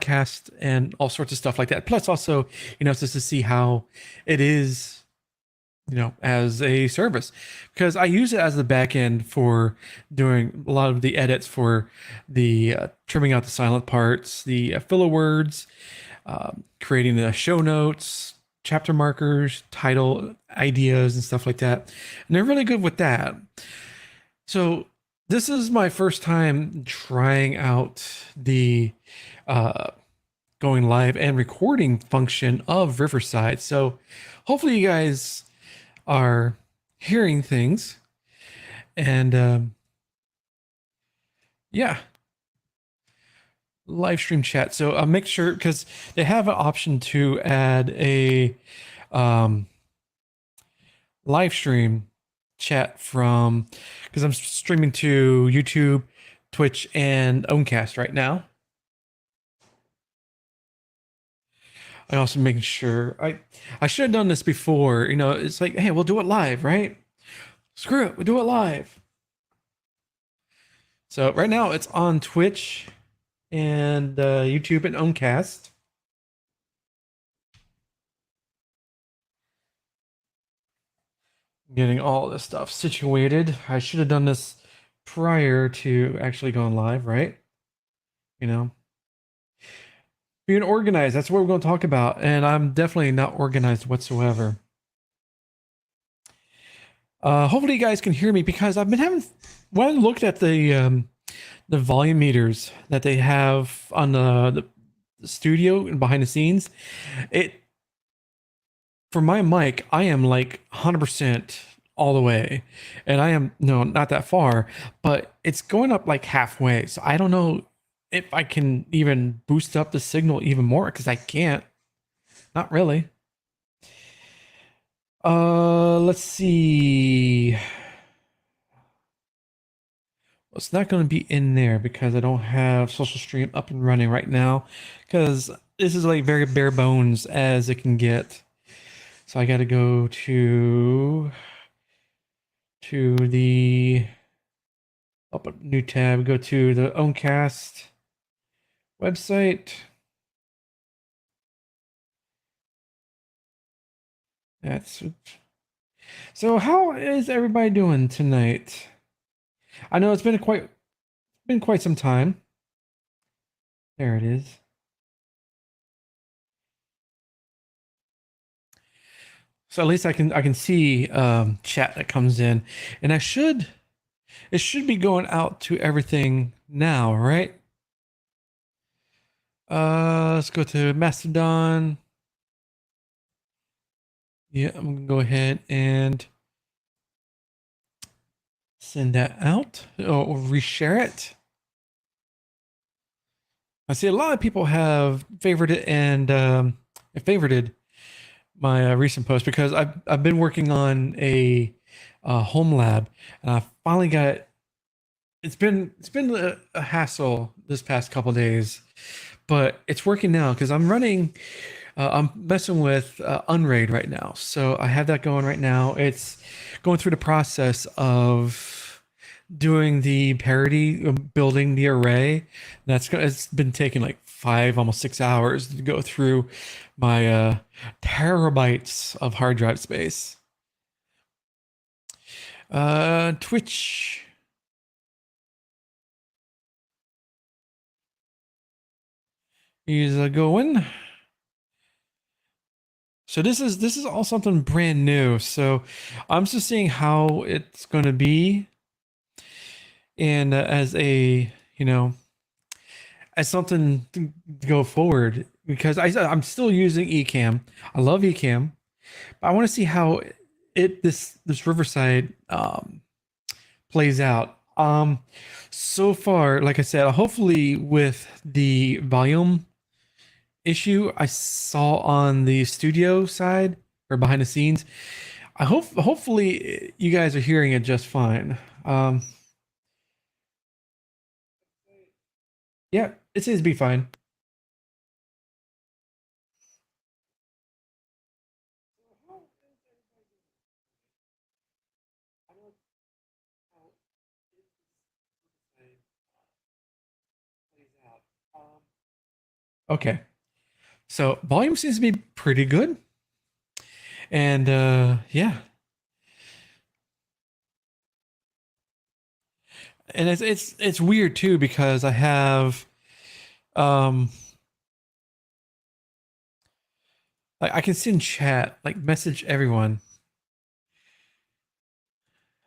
podcast and all sorts of stuff like that. Plus, also, just to see how it is, as a service, because I use it as the back end for doing a lot of the edits for the trimming out the silent parts, the filler words, creating the show notes, chapter markers, title ideas, and stuff like that. And they're really good with that. So this is my first time trying out the uh, going live and recording function of Riverside. So hopefully you guys are hearing things, and yeah, live stream chat. So I'll make sure, because they have an option to add a um, live stream chat from, because I'm streaming to YouTube, Twitch, and Owncast right now. I also making sure I should have done this before. It's like, hey, we'll do it live, right? Screw it, we'll do it live. So right now it's on Twitch and YouTube and Owncast. Getting all this stuff situated. I should have done this prior to actually going live, right? You know, being organized. That's what we're going to talk about, and I'm definitely not organized whatsoever. Hopefully, you guys can hear me, because I've been having, when I looked at the volume meters that they have on the studio and behind the scenes, it, for my mic, I am like 100% all the way, and I am, no, not that far, but it's going up like halfway. So I don't know if I can even boost up the signal even more, because I can't. Not really. Let's see. Well, it's not going to be in there because I don't have Social Stream up and running right now, because this is like very bare bones as it can get. So I got to go to the, up a new tab, go to the Owncast website. That's so. How is everybody doing tonight? I know it's been quite some time. There it is. So at least I can see chat that comes in, and it should be going out to everything now, right? Let's go to Mastodon. Yeah, I'm gonna go ahead and send that out or reshare it. I see a lot of people have favorited and favorited my recent post, because I've been working on a home lab, and I finally got. It's been a hassle this past couple days, but it's working now, because I'm running. I'm messing with Unraid right now, so I have that going right now. It's going through the process of doing the parity, building the array. It's been taking like 5, almost 6 hours to go through my terabytes of hard drive space. Twitch is going. So this is all something brand new. So I'm just seeing how it's going to be, and as a, as something to go forward, because I'm still using Ecamm. I love Ecamm, but I want to see how this Riverside plays out. So far, like I said, hopefully with the volume issue I saw on the studio side or behind the scenes, hopefully you guys are hearing it just fine. Yeah, it seems to be fine. Okay. So volume seems to be pretty good. And yeah. And it's weird too because I have um like I can send chat, like message everyone.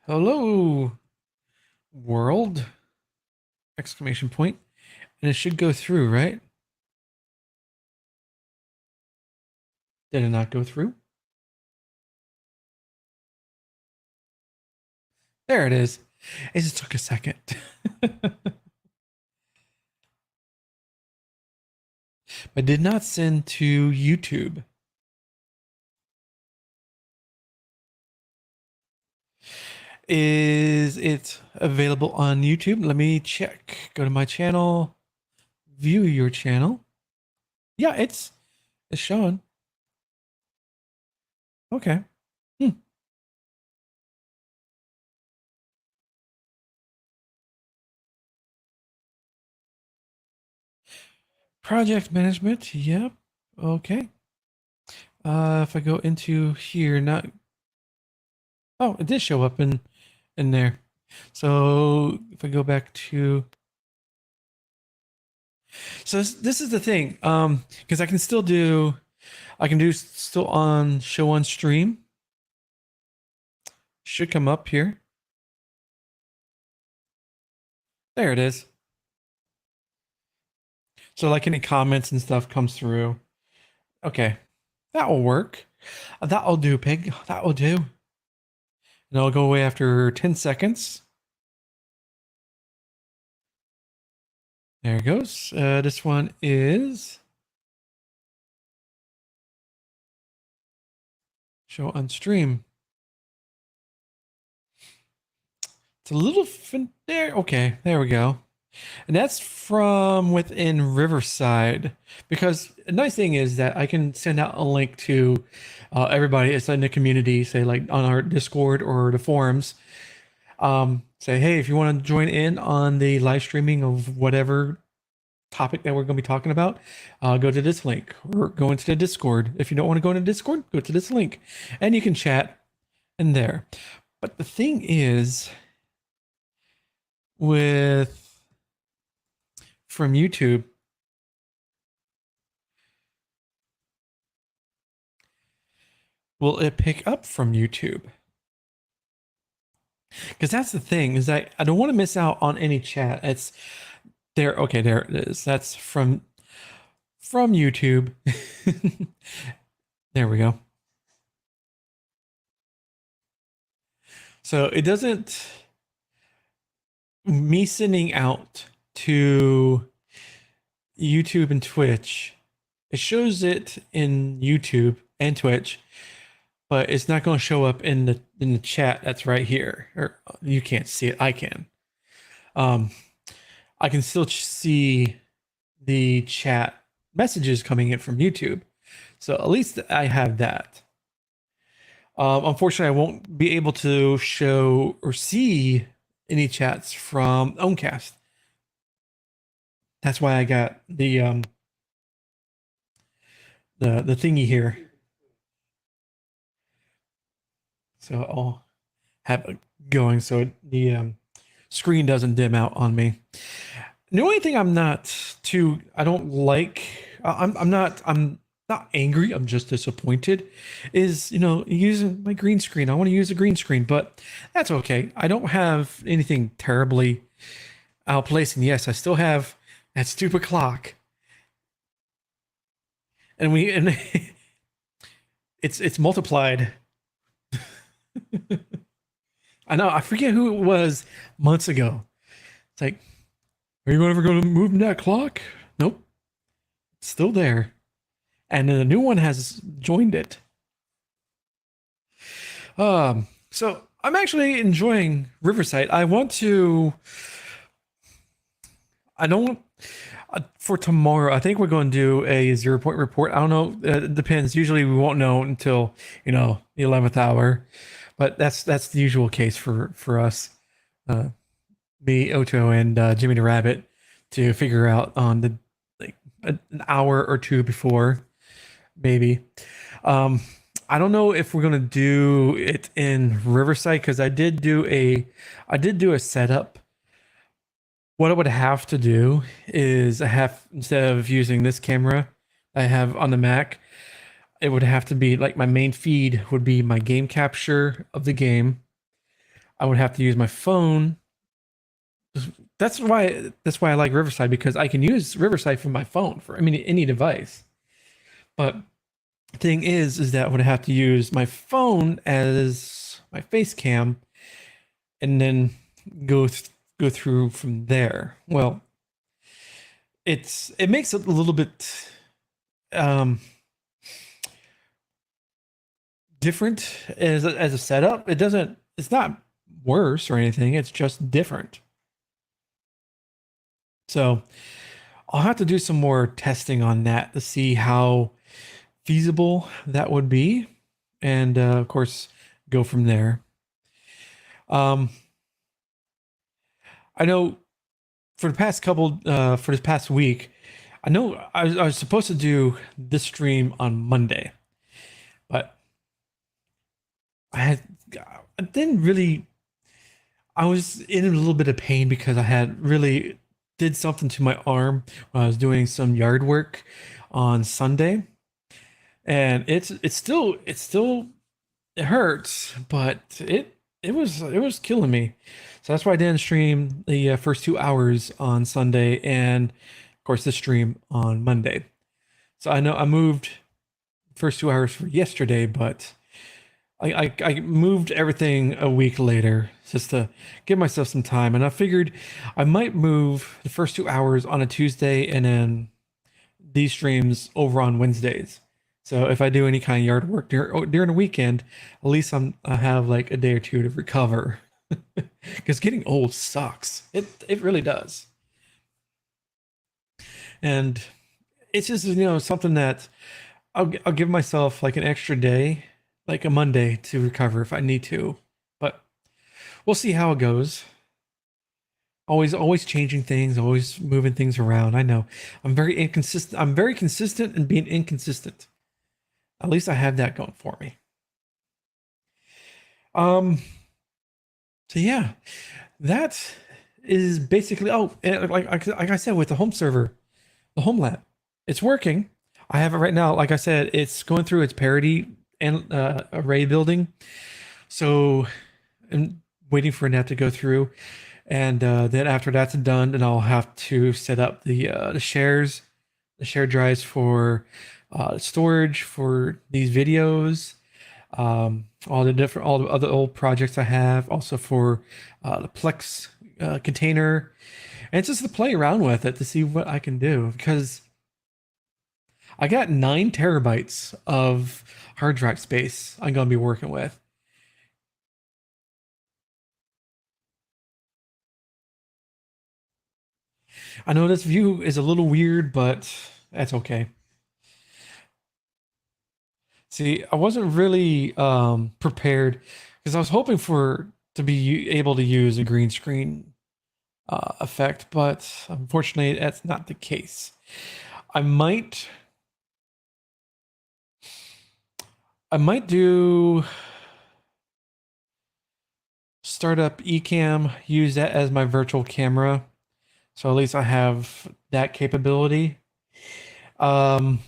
Hello world exclamation point. And it should go through, right? Did it not go through? There it is. It just took a second. But did not send to YouTube. Is it available on YouTube? Let me check. Go to my channel, view your channel. Yeah, it's showing. Okay. Hmm. Project management. Yep. Okay. If I go into here, not oh, it did show up in there. So if I go back to so this is the thing. Because I can do still on show on stream. Should come up here. There it is. So like any comments and stuff comes through. Okay. That will work. That will do, pig. That will do. And I'll go away after 10 seconds. There it goes. This one is show on stream. It's a little there. Okay, there we go. And that's from within Riverside. Because the nice thing is that I can send out a link to everybody. It's in the community, say like on our Discord or the forums. Say, hey, if you want to join in on the live streaming of whatever topic that we're going to be talking about, go to this link or go into the Discord. If you don't want to go into Discord, go to this link and you can chat in there. But the thing is, with from YouTube, will it pick up from YouTube? Because that's the thing, is I don't want to miss out on any chat. It's there. Okay, there it is. That's from YouTube. There we go. So it doesn't me sending out to YouTube and Twitch. It shows it in YouTube and Twitch, but it's not going to show up in the chat that's right here. Or you can't see it. I can. I can still see the chat messages coming in from YouTube. So at least I have that. Unfortunately, I won't be able to show or see any chats from Owncast. That's why I got the thingy here. So I'll have it going so the screen doesn't dim out on me. The only thing I don't like, I'm not angry, I'm just disappointed, is, using my green screen. I want to use a green screen, but that's okay. I don't have anything terribly outplaced. And yes, I still have that stupid clock. And it's multiplied. I know, I forget who it was months ago. It's like, are you ever going to move that clock? Nope. It's still there. And then a new one has joined it. So I'm actually enjoying Riverside. I don't for tomorrow. I think we're going to do a 0 point report. I don't know. It depends. Usually we won't know until the 11th hour, but that's the usual case for us, me, Oto, and Jimmy the Rabbit, to figure out on the an hour or two before, maybe. Um, I don't know if we're gonna do it in Riverside because I did do a setup. What I would have to do is I have instead of using this camera I have on the Mac, it would have to be like my main feed would be my game capture of the game. I would have to use my phone. That's why I like Riverside because I can use Riverside from my phone for any device. But the thing is that I would have to use my phone as my face cam and then go through from there. Well, it makes it a little bit um different as a setup. It's not worse or anything. It's just different. So I'll have to do some more testing on that to see how feasible that would be, and of course, go from there. Um, I know for this past week, I know I was supposed to do this stream on Monday, but I had I didn't really. I was in a little bit of pain because I had really did something to my arm when I was doing some yard work on Sunday, and it's still it hurts, but it was killing me. So that's why I didn't stream the first 2 hours on Sunday, and of course the stream on Monday. So I know I moved first 2 hours for yesterday, but I moved everything a week later just to give myself some time, and I figured I might move the first 2 hours on a Tuesday and then these streams over on Wednesdays. So if I do any kind of yard work during the weekend, at least I have like a day or two to recover. Because getting old sucks. It really does. And it's just something that I'll give myself like an extra day, like a Monday to recover if I need to. But we'll see how it goes. Always changing things, always moving things around. I know. I'm very inconsistent. I'm very consistent in being inconsistent. At least I have that going for me. Um, so yeah, that is basically and like I said with the home server, the home lab, it's working. I have it right now. Like I said, it's going through its parity and array building. So I'm waiting for that to go through, and then after that's done, then I'll have to set up the the shared drives for storage for these videos, all the other old projects I have, also for the Plex container, and it's just to play around with it to see what I can do because I got 9 terabytes of hard drive space I'm gonna be working with. I know this view is a little weird, but that's okay. See, I wasn't really prepared because I was hoping for to be able to use a green screen effect, but unfortunately, that's not the case. I might, I might do startup Ecamm, use that as my virtual camera, so at least I have that capability. Um,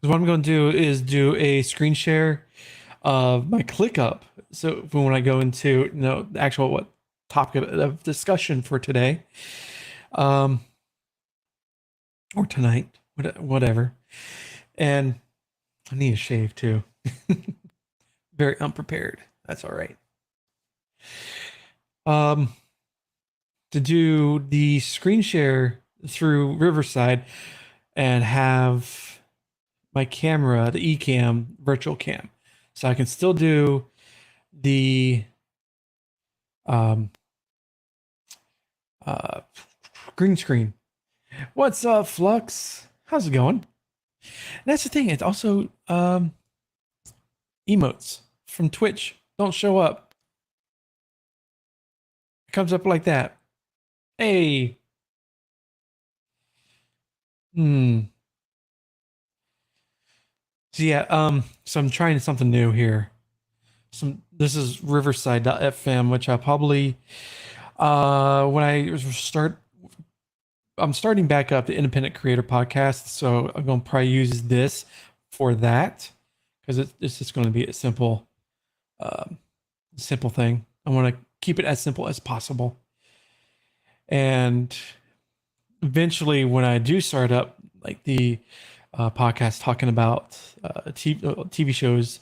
'Cause what I'm going to do is do a screen share of my ClickUp. So when I go into the actual what topic of discussion for today, um, or tonight, whatever. And I need a shave too. Very unprepared. That's all right. Um, to do the screen share through Riverside and have my camera, the Ecamm virtual cam, so I can still do the um, uh, green screen. What's up, Flux? How's it going? And that's the thing. It's also emotes from Twitch don't show up. It comes up like that. Hey, Hmm. So yeah, so I'm trying something new here. This is Riverside.fm, which I probably when I start I'm starting back up the independent creator podcast, so I'm gonna probably use this for that because it's just going to be a um, simple thing. I want to keep it as simple as possible, and eventually, when I do start up like the podcast talking about TV shows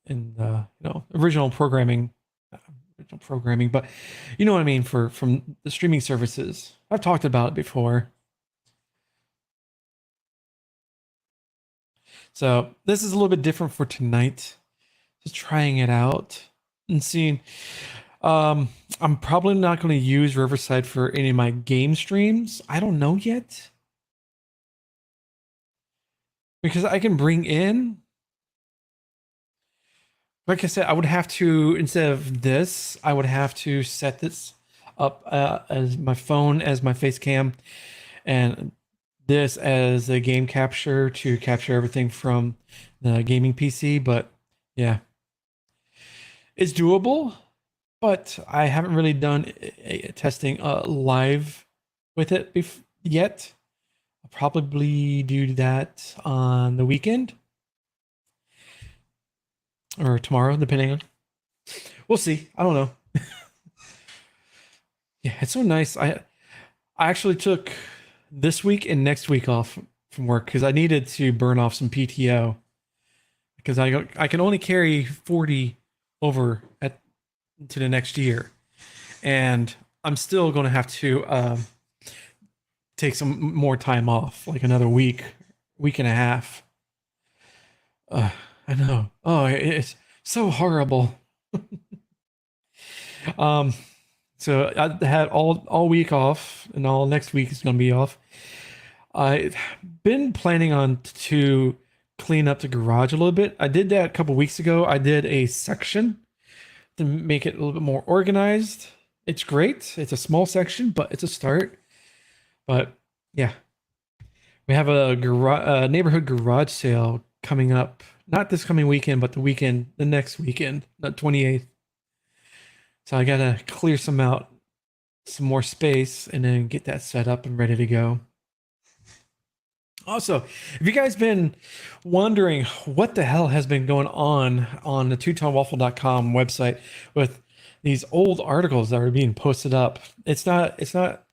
and original programming, but you know what I mean for from the streaming services. I've talked about it before. So this is a little bit different for tonight. Just trying it out and seeing. Um, I'm probably not going to use Riverside for any of my game streams. I don't know yet because I can bring in. Like I said, I would have to instead of this, I would have to set this up as my phone as my face cam, and this as a game capture to capture everything from the gaming PC. But yeah, it's doable, but I haven't really done a testing live with it yet. I'll probably do that on the weekend or tomorrow, depending on. We'll see. I don't know. Yeah, it's so nice. I actually took this week and next week off from work because I needed to burn off some PTO because I can only carry 40 over at to the next year, and I'm still going to have to take some more time off, like another week and a half. Uh, I know. Oh, it's so horrible. Um, so I had all week off, and all next week is going to be off. I've been planning on to clean up the garage a little bit. I did that a couple weeks ago. I did a section to make it a little bit more organized. It's great. It's a small section, but it's a start. But yeah, we have a neighborhood garage sale coming up. Not this coming weekend, but the next weekend, the 28th. So I gotta clear some more space, and then get that set up and ready to go. Also, if you guys been wondering what the hell has been going on the twotonewaffle.com website with these old articles that are being posted up, it's not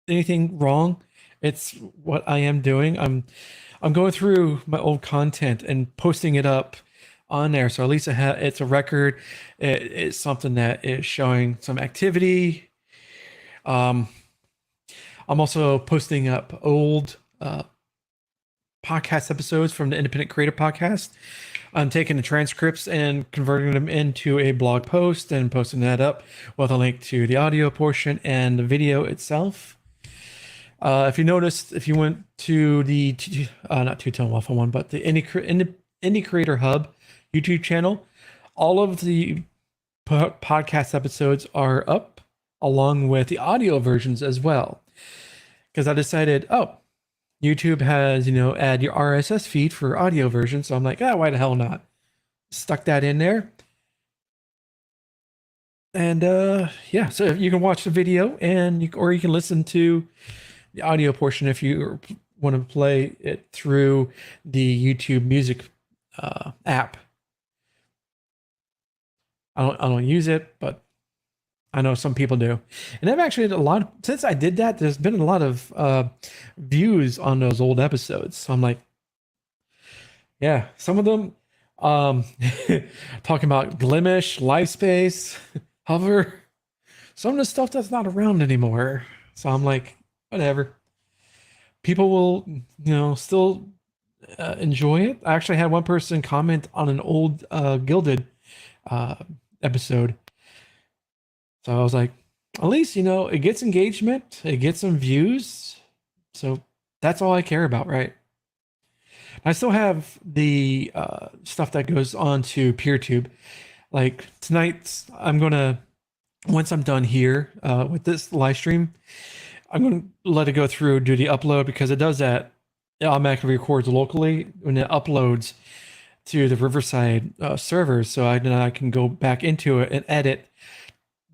anything wrong. It's what I am doing. I'm going through my old content and posting it up on there. So at least it's a record. It's something that is showing some activity. Um, I'm also posting up old podcast episodes from the Independent Creator Podcast. I'm taking the transcripts and converting them into a blog post and posting that up with a link to the audio portion and the video itself. If you noticed, if you went to the not Two Tone Waffle one, but the Indie Creator Hub YouTube channel, all of the podcast episodes are up along with the audio versions as well. Because I decided, oh, YouTube has, add your RSS feed for audio version. So I'm like, why the hell not? Stuck that in there. And yeah, so you can watch the video or you can listen to the audio portion if you want to play it through the YouTube Music app. I don't use it, but I know some people do. And I've actually had since I did that, there's been a lot of views on those old episodes. So I'm like, yeah, some of them um talking about Glimish, Lifespace, Hover, some of the stuff that's not around anymore. So I'm like, whatever. People will, still enjoy it. I actually had one person comment on an old Gilded episode. So I was like, at least, it gets engagement, it gets some views. So that's all I care about, right? I still have the stuff that goes on to PeerTube. Like tonight, once I'm done here with this live stream, I'm going to let it go through, do the upload because it does that it automatically records locally when it uploads to the Riverside servers. So I can go back into it and edit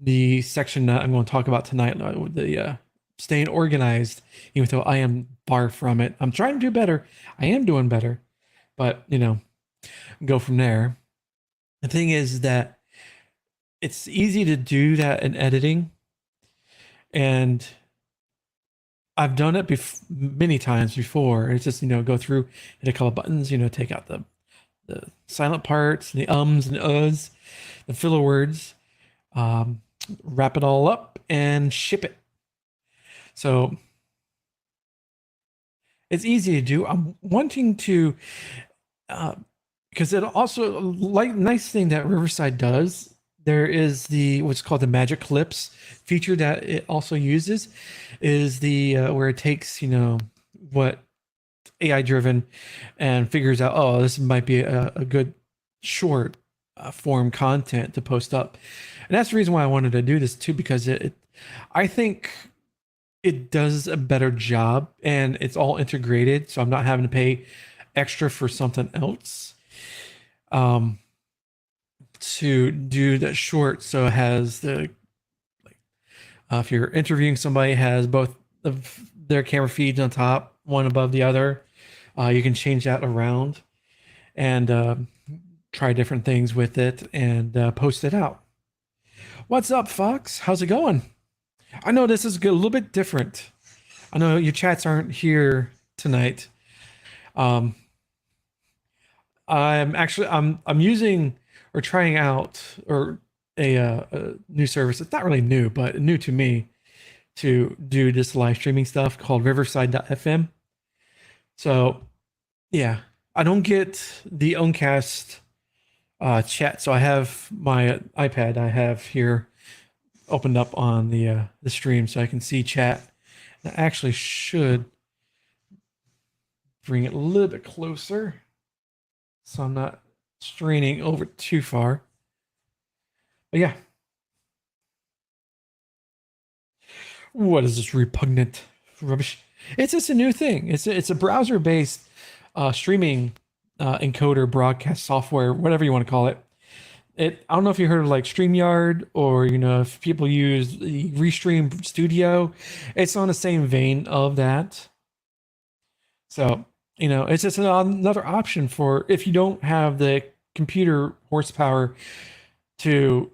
the section that I'm going to talk about tonight, with the staying organized, even though I am far from it. I'm trying to do better. I am doing better, but go from there. The thing is that it's easy to do that in editing, and I've done it many times before. It's just go through, hit a couple buttons, take out the silent parts, the ums and uhs, the filler words, wrap it all up and ship it. So it's easy to do. I'm wanting to, because it also, nice thing that Riverside does. There is what's called the magic clips feature that it also uses, is the where it takes what AI driven and figures out, oh, this might be a good short form content to post up. And that's the reason why I wanted to do this too, because I think it does a better job and it's all integrated. So I'm not having to pay extra for something else to do that short. So it has if you're interviewing somebody, it has both of their camera feeds on top, one above the other. You can change that around and try different things with it and post it out. What's up, Fox? How's it going? I know this is a little bit different. I know your chats aren't here tonight. I'm using or trying out or a new service. It's not really new, but new to me, to do this live streaming stuff called Riverside.fm. So yeah, I don't get the Oncast chat. So I have my iPad I have here opened up on the stream so I can see chat. I actually should bring it a little bit closer so I'm not straining over too far. But yeah. What is this repugnant rubbish? It's just a new thing. It's a browser-based streaming encoder broadcast software, whatever you want to call it. I don't know if you heard of like StreamYard, or if people use the Restream Studio. It's on the same vein of that. So it's just another option for if you don't have the computer horsepower to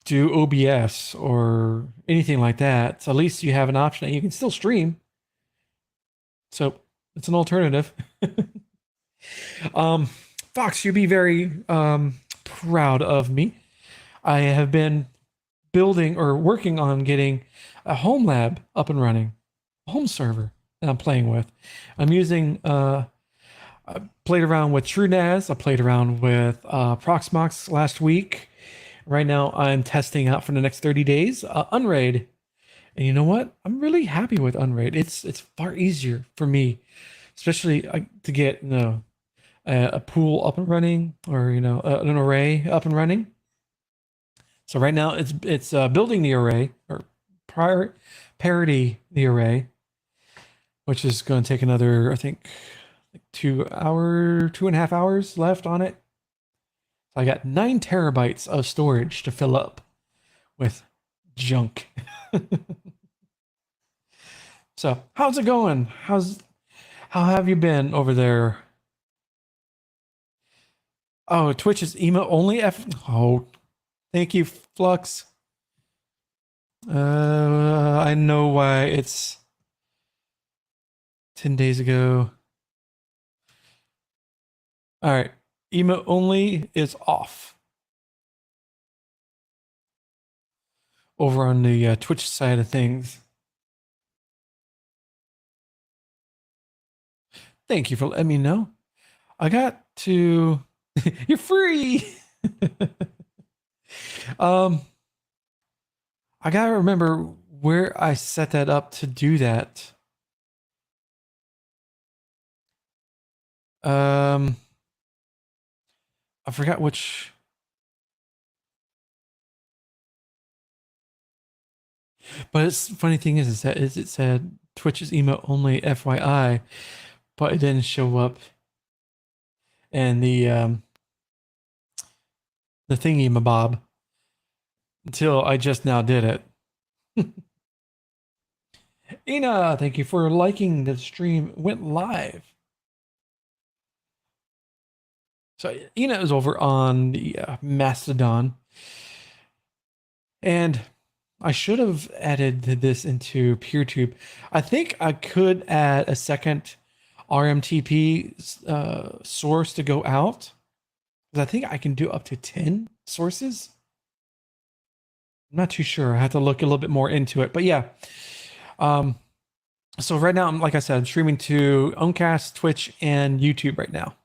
do OBS or anything like that. So at least you have an option that you can still stream. So it's an alternative. Fox, you'd be very proud of me. I have been building or working on getting a home lab up and running, a home server that I'm playing with. I'm using I played around with TrueNAS. I played around with Proxmox last week. Right now I'm testing out for the next 30 days Unraid. And you know what? I'm really happy with Unraid. It's far easier for me, especially to get a pool up and running, or an array up and running. So right now it's building the array, or parity the array, which is going to take another, I think, 2.5 hours left on it. So I got 9 terabytes of storage to fill up with junk. So how's it going? How have you been over there? Oh, Twitch is emo only. Oh, thank you, Flux. I know why it's 10 days ago. All right, emo only is off over on the Twitch side of things. Thank you for letting me know. I got to. You're free. I gotta remember where I set that up to do that. I forgot which. But it's funny thing is that it said Twitch is emo only, FYI. but it didn't show up in the thingy mabob until I just now did it. Ina, thank you for liking the stream. Went live. So Ina is over on the Mastodon, and I should have added this into PeerTube. I think I could add a second RMTP source to go out, because I think I can do up to 10 sources. I'm not too sure. I have to look a little bit more into it, but yeah. So right now, like I said, I'm streaming to Oncast, Twitch, and YouTube right now.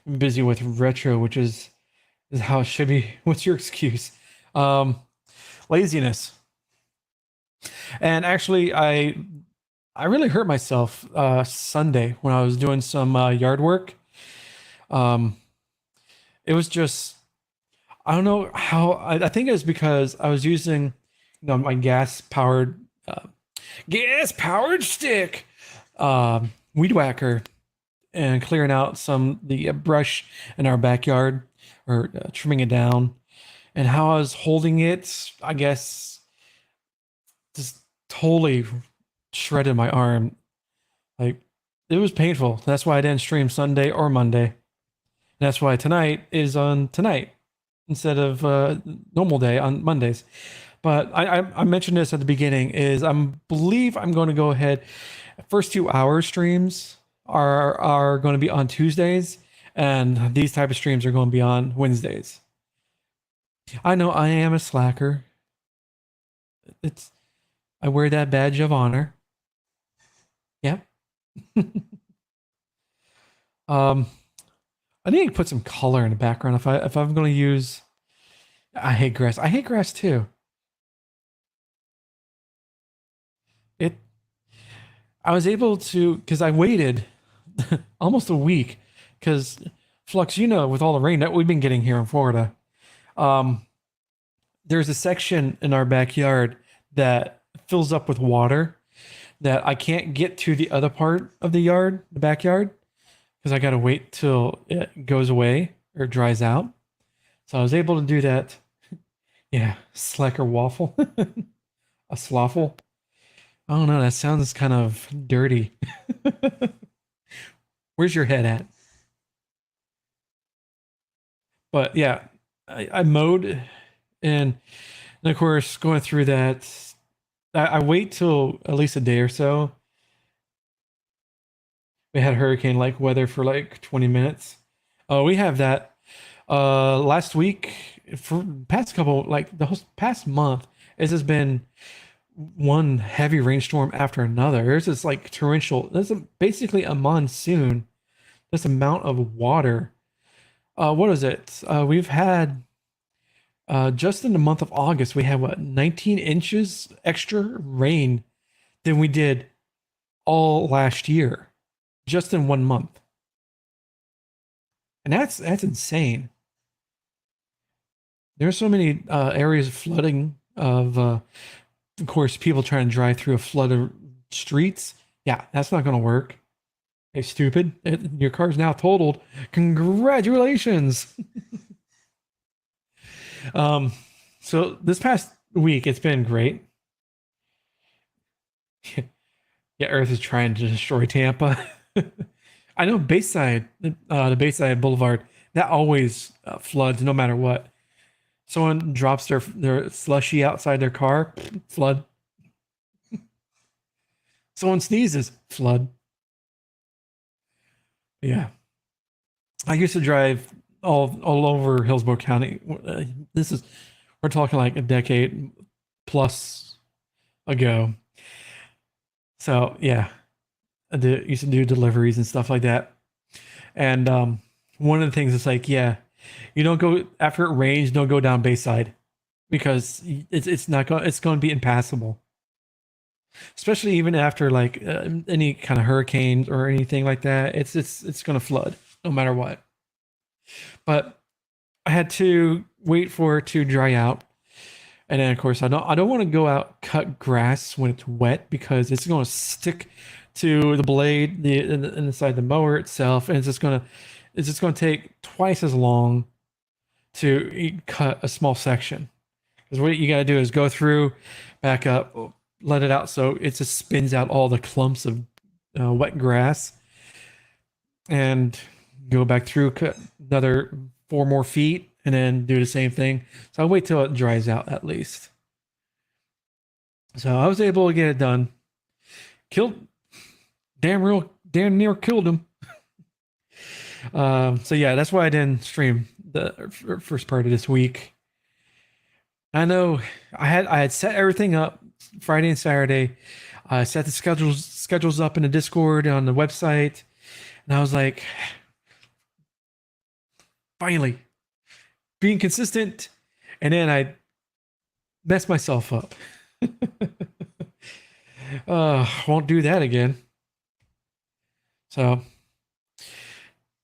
I'm busy with retro, which is how it should be. What's your excuse? Laziness. And actually, I really hurt myself Sunday when I was doing some yard work. It was just, I don't know how. I think it was because I was using, my gas powered stick, weed whacker, and clearing out the brush in our backyard, or trimming it down. And how I was holding it, I guess, just totally shredded my arm. Like, it was painful. That's why I didn't stream Sunday or Monday. And that's why tonight is on tonight instead of normal day on Mondays. But I mentioned this at the beginning, is I believe I'm going to go ahead. First 2 hour streams are going to be on Tuesdays, and these type of streams are going to be on Wednesdays. I know I am a slacker. I wear that badge of honor. Yeah. I need to put some color in the background if I'm going to use. I hate grass. I hate grass too. I was able to, because I waited almost a week, because Flux, with all the rain that we've been getting here in Florida, there's a section in our backyard that fills up with water that I can't get to the other part of the yard, the backyard, because I got to wait till it goes away or dries out. So I was able to do that. Yeah, slacker waffle. A sloffle. I don't know, that sounds kind of dirty. Where's your head at? But yeah, I mowed, and of course, going through that, I wait till at least a day or so. We had hurricane-like weather for like 20 minutes. Oh, we have that. Last week, for past couple, like the whole past month, it's just been one heavy rainstorm after another. There's this like torrential. There's basically a monsoon. This amount of water. What is it? We've had just in the month of August, we had 19 inches extra rain than we did all last year, just in 1 month. And that's insane. There's so many areas of flooding of course, people trying to drive through a flooded streets. Yeah, that's not going to work. Hey, stupid. Your car's now totaled. Congratulations. So this past week, it's been great. Yeah, Earth is trying to destroy Tampa. I know Bayside, the Bayside Boulevard, that always floods no matter what. Someone drops their slushy outside their car, flood. Someone sneezes, flood. Yeah. I used to drive all over Hillsborough County. We're talking like a decade plus ago. So yeah, I used to do deliveries and stuff like that. And one of the things is like, yeah, you don't go after it rains. Don't go down Bayside, because it's going to be impassable. Especially even after like any kind of hurricanes or anything like that, it's going to flood no matter what. But I had to wait for it to dry out, and then of course I don't want to go out cut grass when it's wet, because it's going to stick to the blade, inside the mower itself, and it's just gonna take twice as long to cut a small section. Because what you got to do is go through, back up, let it out so it just spins out all the clumps of wet grass, and go back through, cut another 4 more feet, and then do the same thing. So I'll wait till it dries out at least. So I was able to get it done. Killed, damn near killed him. So yeah, that's why I didn't stream the first part of this week. I know I had set everything up Friday and Saturday. I set the schedules up in the Discord on the website, and I was like, finally being consistent, and then I messed myself up. Won't do that again. So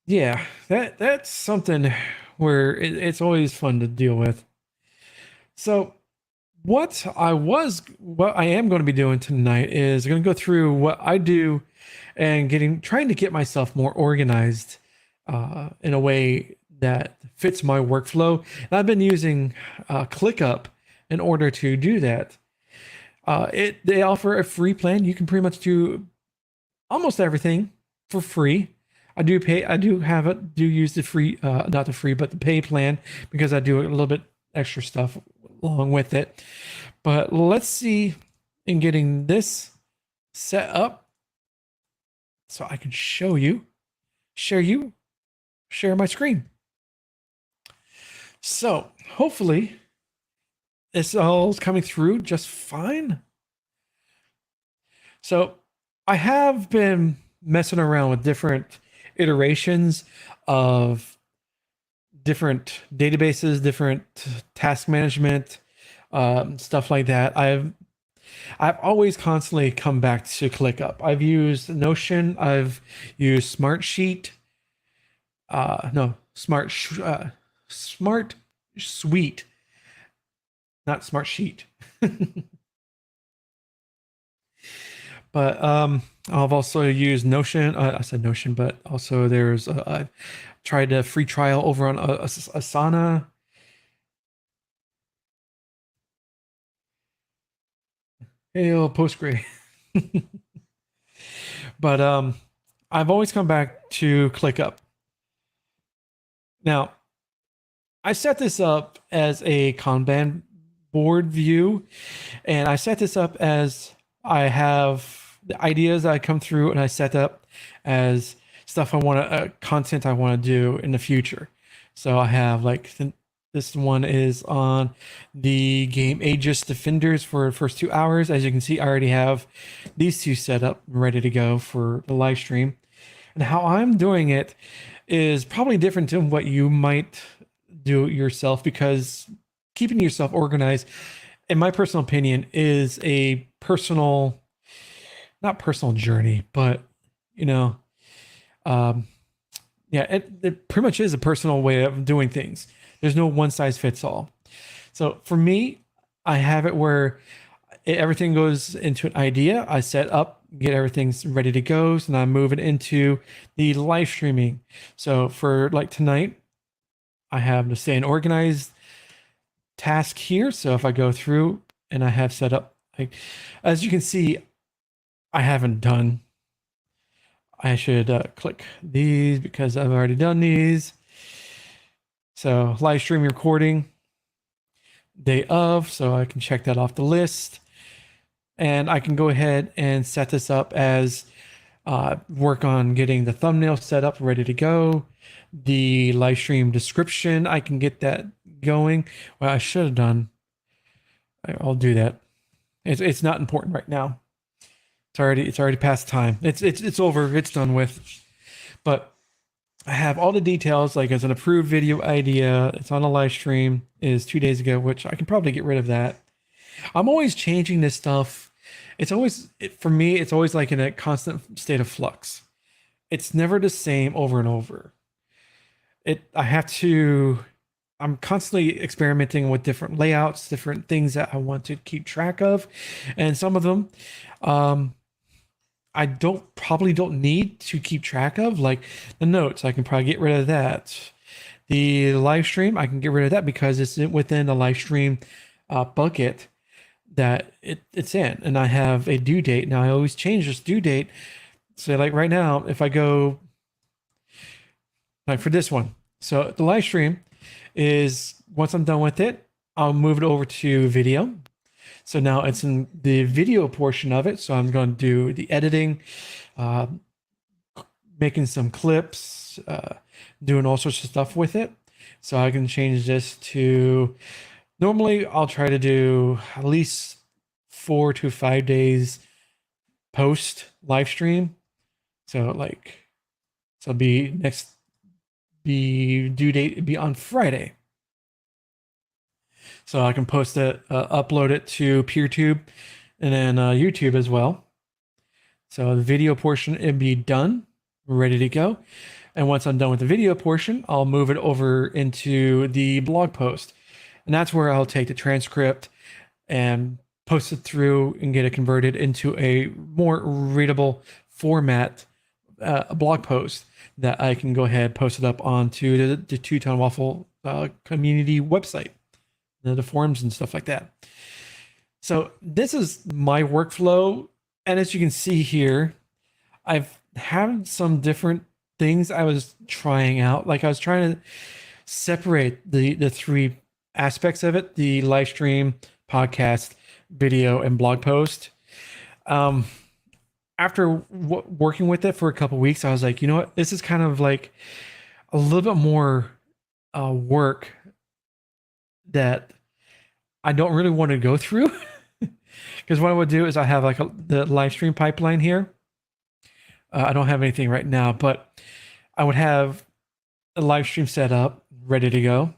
yeah, that's something where it's always fun to deal with. So what I am going to be doing tonight is going to go through what I do and trying to get myself more organized in a way that fits my workflow. And I've been using ClickUp in order to do that. They offer a free plan. You can pretty much do almost everything for free. I do use the free, not the free, but the pay plan, because I do a little bit extra stuff along with it. But let's see in getting this set up so I can share my screen. So hopefully this all is coming through just fine. So I have been messing around with different iterations of different databases, different task management, stuff like that. I've always constantly come back to ClickUp. I've used Notion. I've used Smartsheet. Smart Suite, not Smartsheet. But I've also used Notion. I said Notion, but also there's I tried a free trial over on Asana. Hey, Postgre. But I've always come back to ClickUp. Now, I set this up as a Kanban board view, and I set this up as I have the ideas that I come through, and I set up as stuff content I want to do in the future. So I have this one is on the game Aegis Defenders for the first 2 hours. As you can see, I already have these two set up ready to go for the live stream. And how I'm doing it is probably different than what you might do yourself, because keeping yourself organized, in my personal opinion, is a not personal journey, but yeah, it pretty much is a personal way of doing things. There's no one size fits all. So for me, I have it where everything goes into an idea. I set up, get everything ready to go, and I move it into the live streaming. So for tonight, I have the stay and organized task here. So if I go through and I have set up, as you can see, I haven't done. I should click these because I've already done these. So live stream recording, day of, so I can check that off the list. And I can go ahead and set this up as work on getting the thumbnail set up, ready to go. The live stream description, I can get that going. Well, I should have done. I'll do that. It's not important right now. It's already past time. It's over. It's done with. But I have all the details, like as an approved video idea. It's on a live stream. Is 2 days ago, which I can probably get rid of that. I'm always changing this stuff. For me, it's always like in a constant state of flux. It's never the same over and over. I'm constantly experimenting with different layouts, different things that I want to keep track of. And some of them, I probably don't need to keep track of, like the notes. I can probably get rid of that. The live stream, I can get rid of that because it's within the live stream bucket that it's in, and I have a due date. Now I always change this due date. So like right now, if I go like for this one, so the live stream is once I'm done with it, I'll move it over to video. So now it's in the video portion of it. So I'm going to do the editing, uh, making some clips, doing all sorts of stuff with it. So I can change this to, normally I'll try to do at least 4 to 5 days post live stream. So be due date be on Friday. So I can post it, upload it to PeerTube and then YouTube as well. So the video portion, it'd be done, ready to go. And once I'm done with the video portion, I'll move it over into the blog post. And that's where I'll take the transcript and post it through and get it converted into a more readable format, a blog post that I can go ahead, post it up onto the Two Tone Waffle community website, the forums and stuff like that. So this is my workflow. And as you can see here, I've had some different things I was trying out. Like I was trying to separate the three aspects of it: the live stream, podcast, video, and blog post. After working with it for a couple weeks, I was like, you know what? This is kind of like a little bit more work that I don't really want to go through. Because what I would do is I have like the live stream pipeline here. I don't have anything right now, but I would have a live stream set up, ready to go.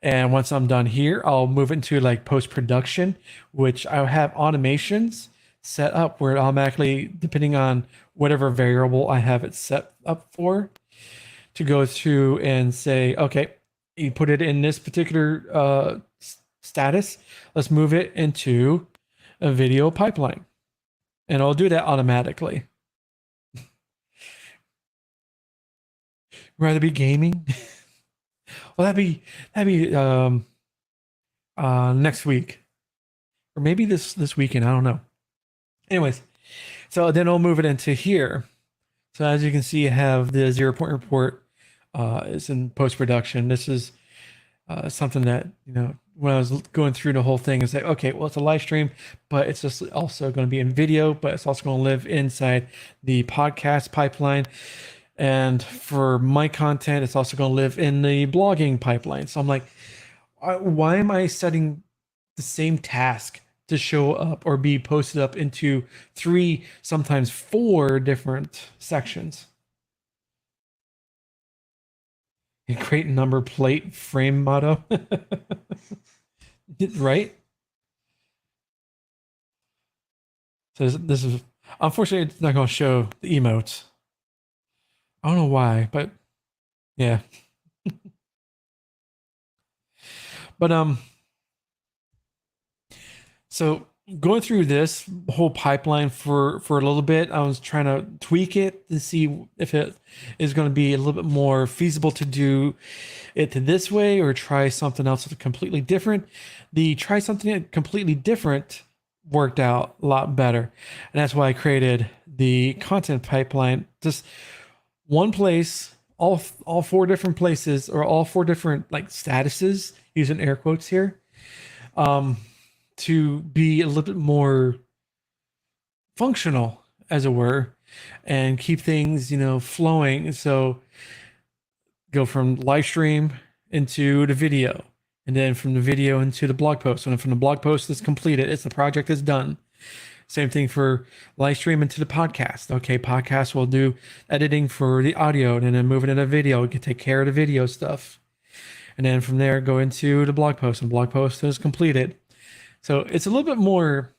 And once I'm done here, I'll move into like post-production, which I have automations set up where it automatically, depending on whatever variable I have it set up for, to go through and say, okay, you put it in this particular status. Let's move it into a video pipeline. And I'll do that automatically. Rather be gaming? Well, that'd be next week. Or maybe this weekend, I don't know. Anyways, so then I'll move it into here. So as you can see, I have the 0 point report is in post-production. This is something that, you know, when I was going through the whole thing, is like, okay, well, it's a live stream, but it's just also going to be in video, but it's also going to live inside the podcast pipeline. And for my content, it's also going to live in the blogging pipeline. So I'm like, why am I setting the same task to show up or be posted up into 3, sometimes 4 different sections? And create number plate frame motto. Right? So this is, unfortunately, it's not going to show the emotes. I don't know why, but yeah. But so going through this whole pipeline for a little bit, I was trying to tweak it to see if it is going to be a little bit more feasible to do it this way or try something else completely different. The try something completely different worked out a lot better, and that's why I created the content pipeline. Just one place, all 4 different places, or all 4 different like statuses, using air quotes here, to be a little bit more functional, as it were, and keep things, you know, flowing. So go from live stream into the video, and then from the video into the blog post. And from the blog post is completed, it's the project is done. Same thing for live stream into the podcast. Okay, podcast will do editing for the audio, and then move it into video. We can take care of the video stuff. And then from there, go into the blog post, and blog post is completed. So it's a little bit more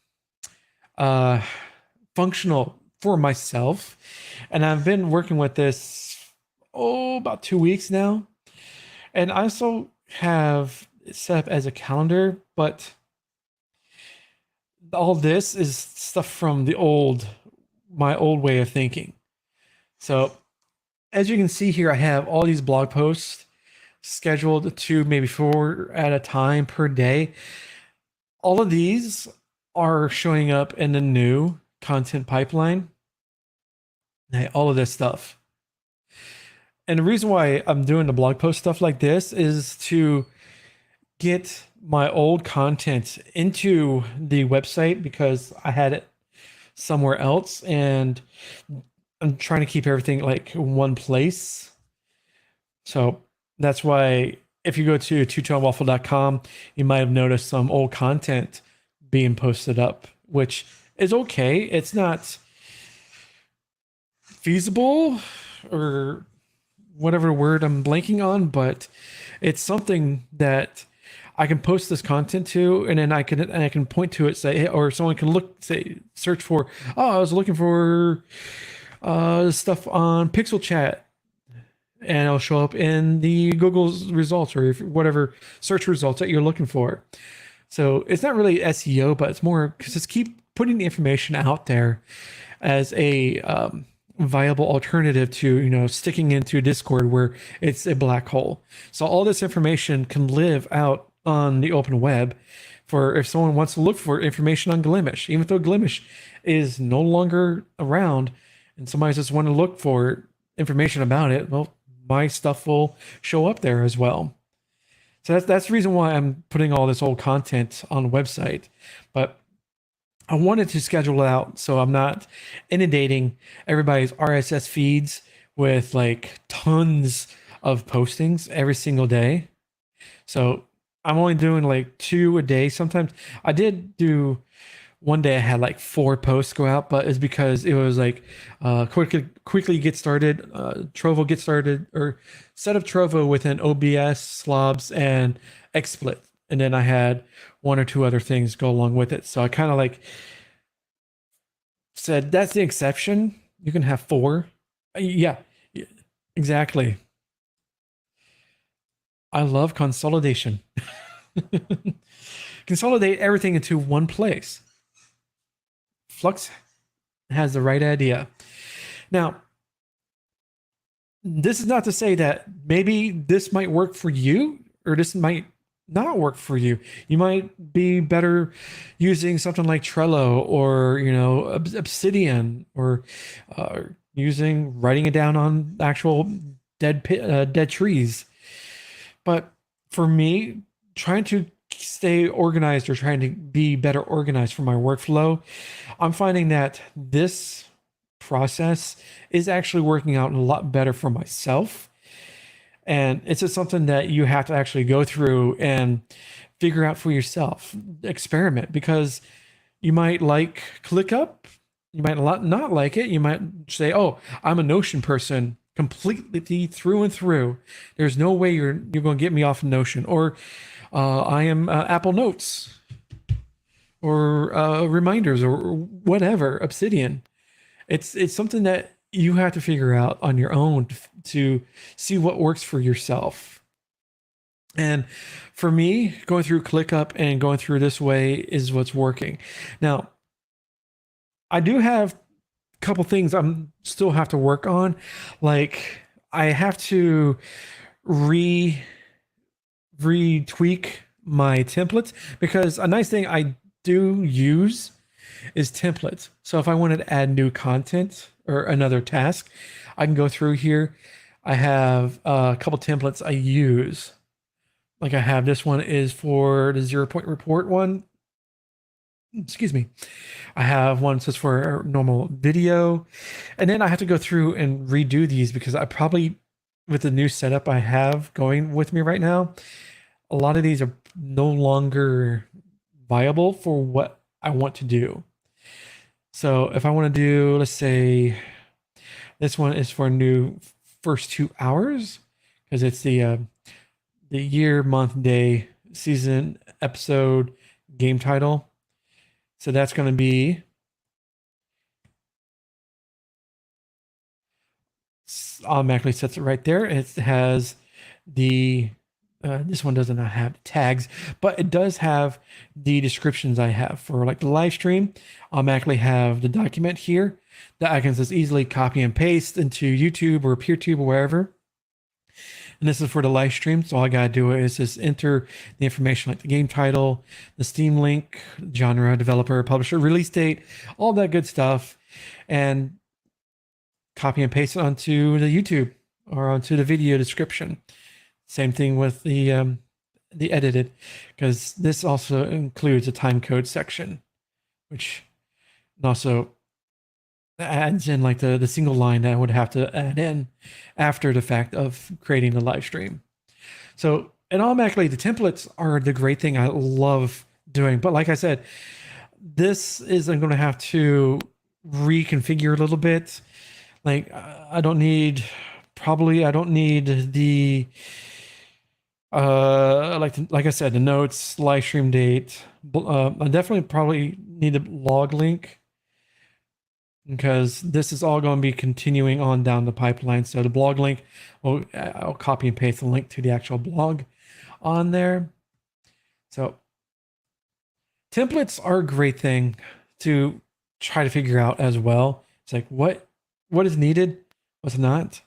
functional for myself. And I've been working with this, about 2 weeks now. And I also have it set up as a calendar, but all this is stuff from the old my old way of thinking. So as you can see here, I have all these blog posts scheduled to maybe 4 at a time per day. All of these are showing up in the new content pipeline. All of this stuff. And the reason why I'm doing the blog post stuff like this is to get my old content into the website because I had it somewhere else and I'm trying to keep everything like one place. So that's why if you go to twotonewaffle.com, you might have noticed some old content being posted up, which is okay. It's not feasible or whatever word I'm blanking on, but it's something that I can post this content to, and then I can point to it, say, or someone can search for, oh, I was looking for stuff on Pixel Chat, and it'll show up in the Google's results or whatever search results that you're looking for. So it's not really SEO, but it's more because it's keep putting the information out there as a viable alternative to sticking into Discord where it's a black hole. So all this information can live out on the open web for if someone wants to look for information on Glimesh, even though Glimesh is no longer around and somebody just want to look for information about it, well, my stuff will show up there as well. So that's the reason why I'm putting all this old content on the website. But I wanted to schedule it out so I'm not inundating everybody's RSS feeds with like tons of postings every single day. So I'm only doing like 2 a day. Sometimes I did do one day I had like 4 posts go out, but it's because it was like quickly get started, Trovo get started, or set up Trovo within OBS, Slobs, and XSplit. And then I had 1 or 2 other things go along with it. So I kind of like said, that's the exception. You can have 4. Yeah, exactly. I love consolidation. Consolidate everything into one place. Flux has the right idea. Now, this is not to say that maybe this might work for you or this might not work for you. You might be better using something like Trello or Obsidian or writing it down on actual dead trees. But for me, trying to stay organized or trying to be better organized for my workflow, I'm finding that this process is actually working out a lot better for myself. And it's just something that you have to actually go through and figure out for yourself, experiment, because you might like ClickUp, you might not like it. You might say, oh, I'm a Notion person completely through and through. There's no way you're going to get me off of Notion. Or I am Apple Notes or reminders or whatever, Obsidian. It's something that you have to figure out on your own to see what works for yourself. And for me, going through ClickUp and going through this way is what's working. Now, I do have a couple things I'm still have to work on. Like I have to retweak my templates, because a nice thing I do use is templates. So if I wanted to add new content or another task, I can go through here. I have a couple templates I use. Like I have this one is for the 0 point report one. Excuse me. I have one that's for a normal video. And then I have to go through and redo these because I probably, with the new setup I have going with me right now, a lot of these are no longer viable for what I want to do. So if I want to do, let's say this one is for new first 2 hours, because it's the year, month, day, season, episode, game title. So that's going to be automatically sets it right there. It has the This one does not have tags, but it does have the descriptions I have for like the live stream. Automatically have the document here that I can just easily copy and paste into YouTube or PeerTube or wherever. And this is for the live stream. So all I gotta do is just enter the information like the game title, the Steam link, genre, developer, publisher, release date, all that good stuff, and copy and paste it onto the YouTube or onto the video description. Same thing with the edited, because this also includes a time code section, which also adds in like the single line that I would have to add in after the fact of creating the live stream. So, and automatically the templates are the great thing I love doing. But like I said, this is I'm going to have to reconfigure a little bit. Like I don't need the like I said, the notes, live stream date. I definitely probably need a blog link, because this is all going to be continuing on down the pipeline. So the blog link, I'll copy and paste the link to the actual blog on there. So templates are a great thing to try to figure out as well. It's like what is needed, what's not.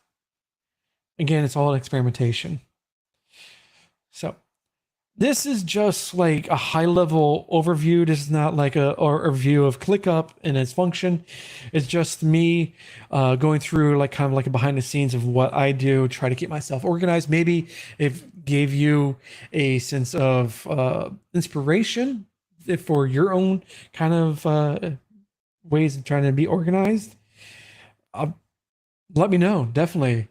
Again, it's all experimentation. So this is just like a high level overview. This is not like a view of ClickUp and its function. It's just me going through like kind of like a behind the scenes of what I do, try to keep myself organized. Maybe it gave you a sense of inspiration for your own kind of ways of trying to be organized. Let me know, definitely.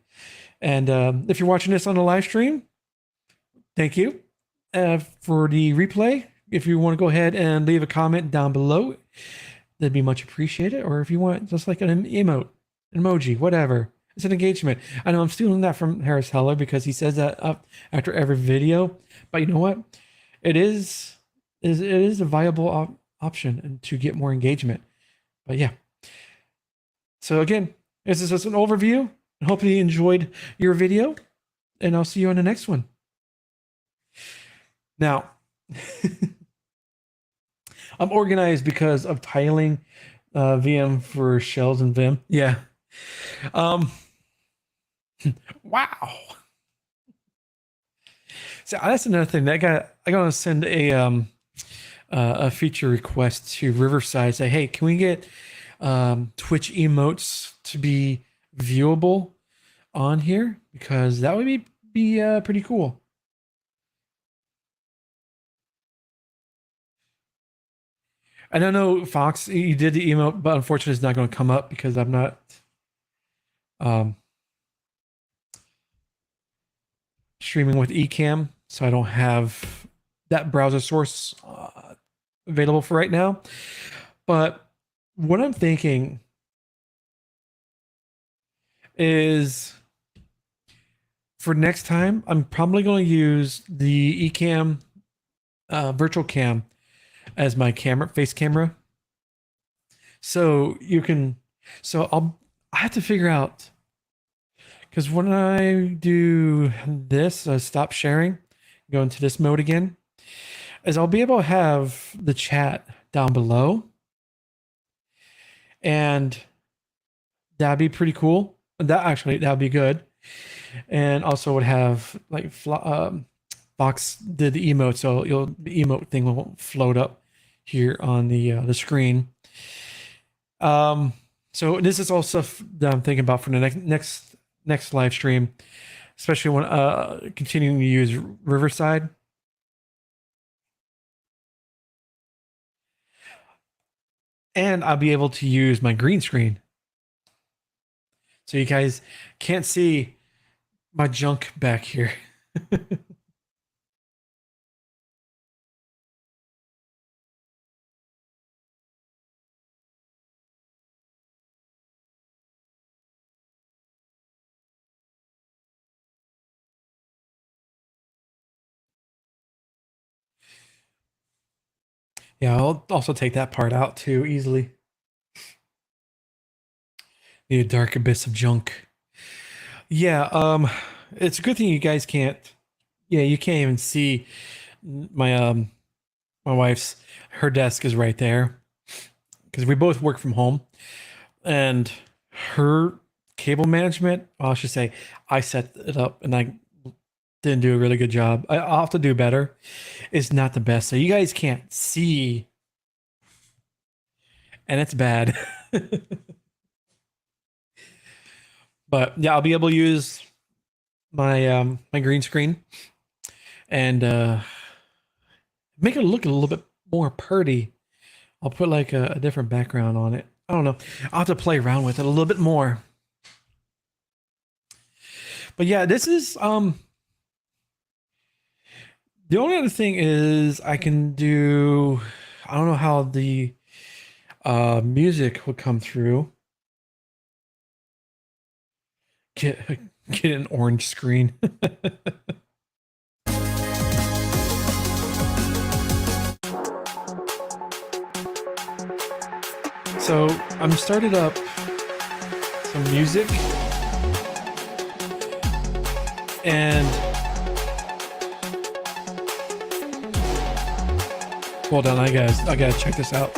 And if you're watching this on the live stream, thank you. For the replay, if you want to go ahead and leave a comment down below, that'd be much appreciated. Or if you want just like an emote, an emoji, whatever. It's an engagement. I know I'm stealing that from Harris Heller because he says that up after every video. But you know what? It is a viable option and to get more engagement. But yeah. So again, this is just an overview. I hope you enjoyed your video, and I'll see you on the next one. Now, I'm organized because of tiling VM for shells and Vim. Yeah. Wow. So that's another thing that I gotta send a feature request to Riverside. Say, hey, can we get Twitch emotes to be viewable on here? Because that would be pretty cool. I don't know, Fox, you did the emote, but unfortunately it's not going to come up because I'm not streaming with Ecamm, so I don't have that browser source available for right now. But what I'm thinking is for next time, I'm probably going to use the Ecamm virtual cam as my face camera. So you can, I have to figure out, because when I do this, stop sharing, go into this mode again, is I'll be able to have the chat down below, and that'd be pretty cool. That'd be good. And also would have like Fox did the emote, so the emote thing will float up here on the screen. So this is all stuff that I'm thinking about for the next live stream, especially when continuing to use Riverside. And I'll be able to use my green screen, so you guys can't see my junk back here. Yeah, I'll also take that part out too easily. The dark abyss of junk. Yeah, it's a good thing you guys can't Yeah, you can't even see my my wife's, her desk is right there because we both work from home, and her cable management, well, I should say, I set it up and I didn't do a really good job. I'll have to do better. It's not the best, so you guys can't see, and it's bad. But yeah, I'll be able to use my my green screen and make it look a little bit more pretty. I'll put like a different background on it. I don't know. I'll have to play around with it a little bit more. But yeah, this is the only other thing is I can do, I don't know how the music will come through. Get get an orange screen. So I'm started up some music, and hold on, I gotta check this out.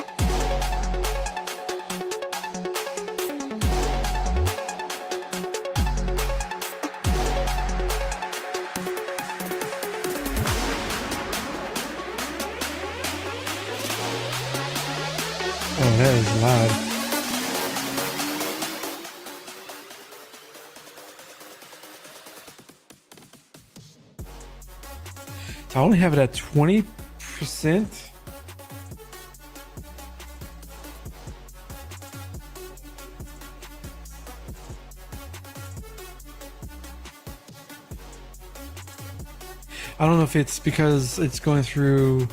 Oh, that is loud. So I only have it at 20%. I don't know if it's because it's going through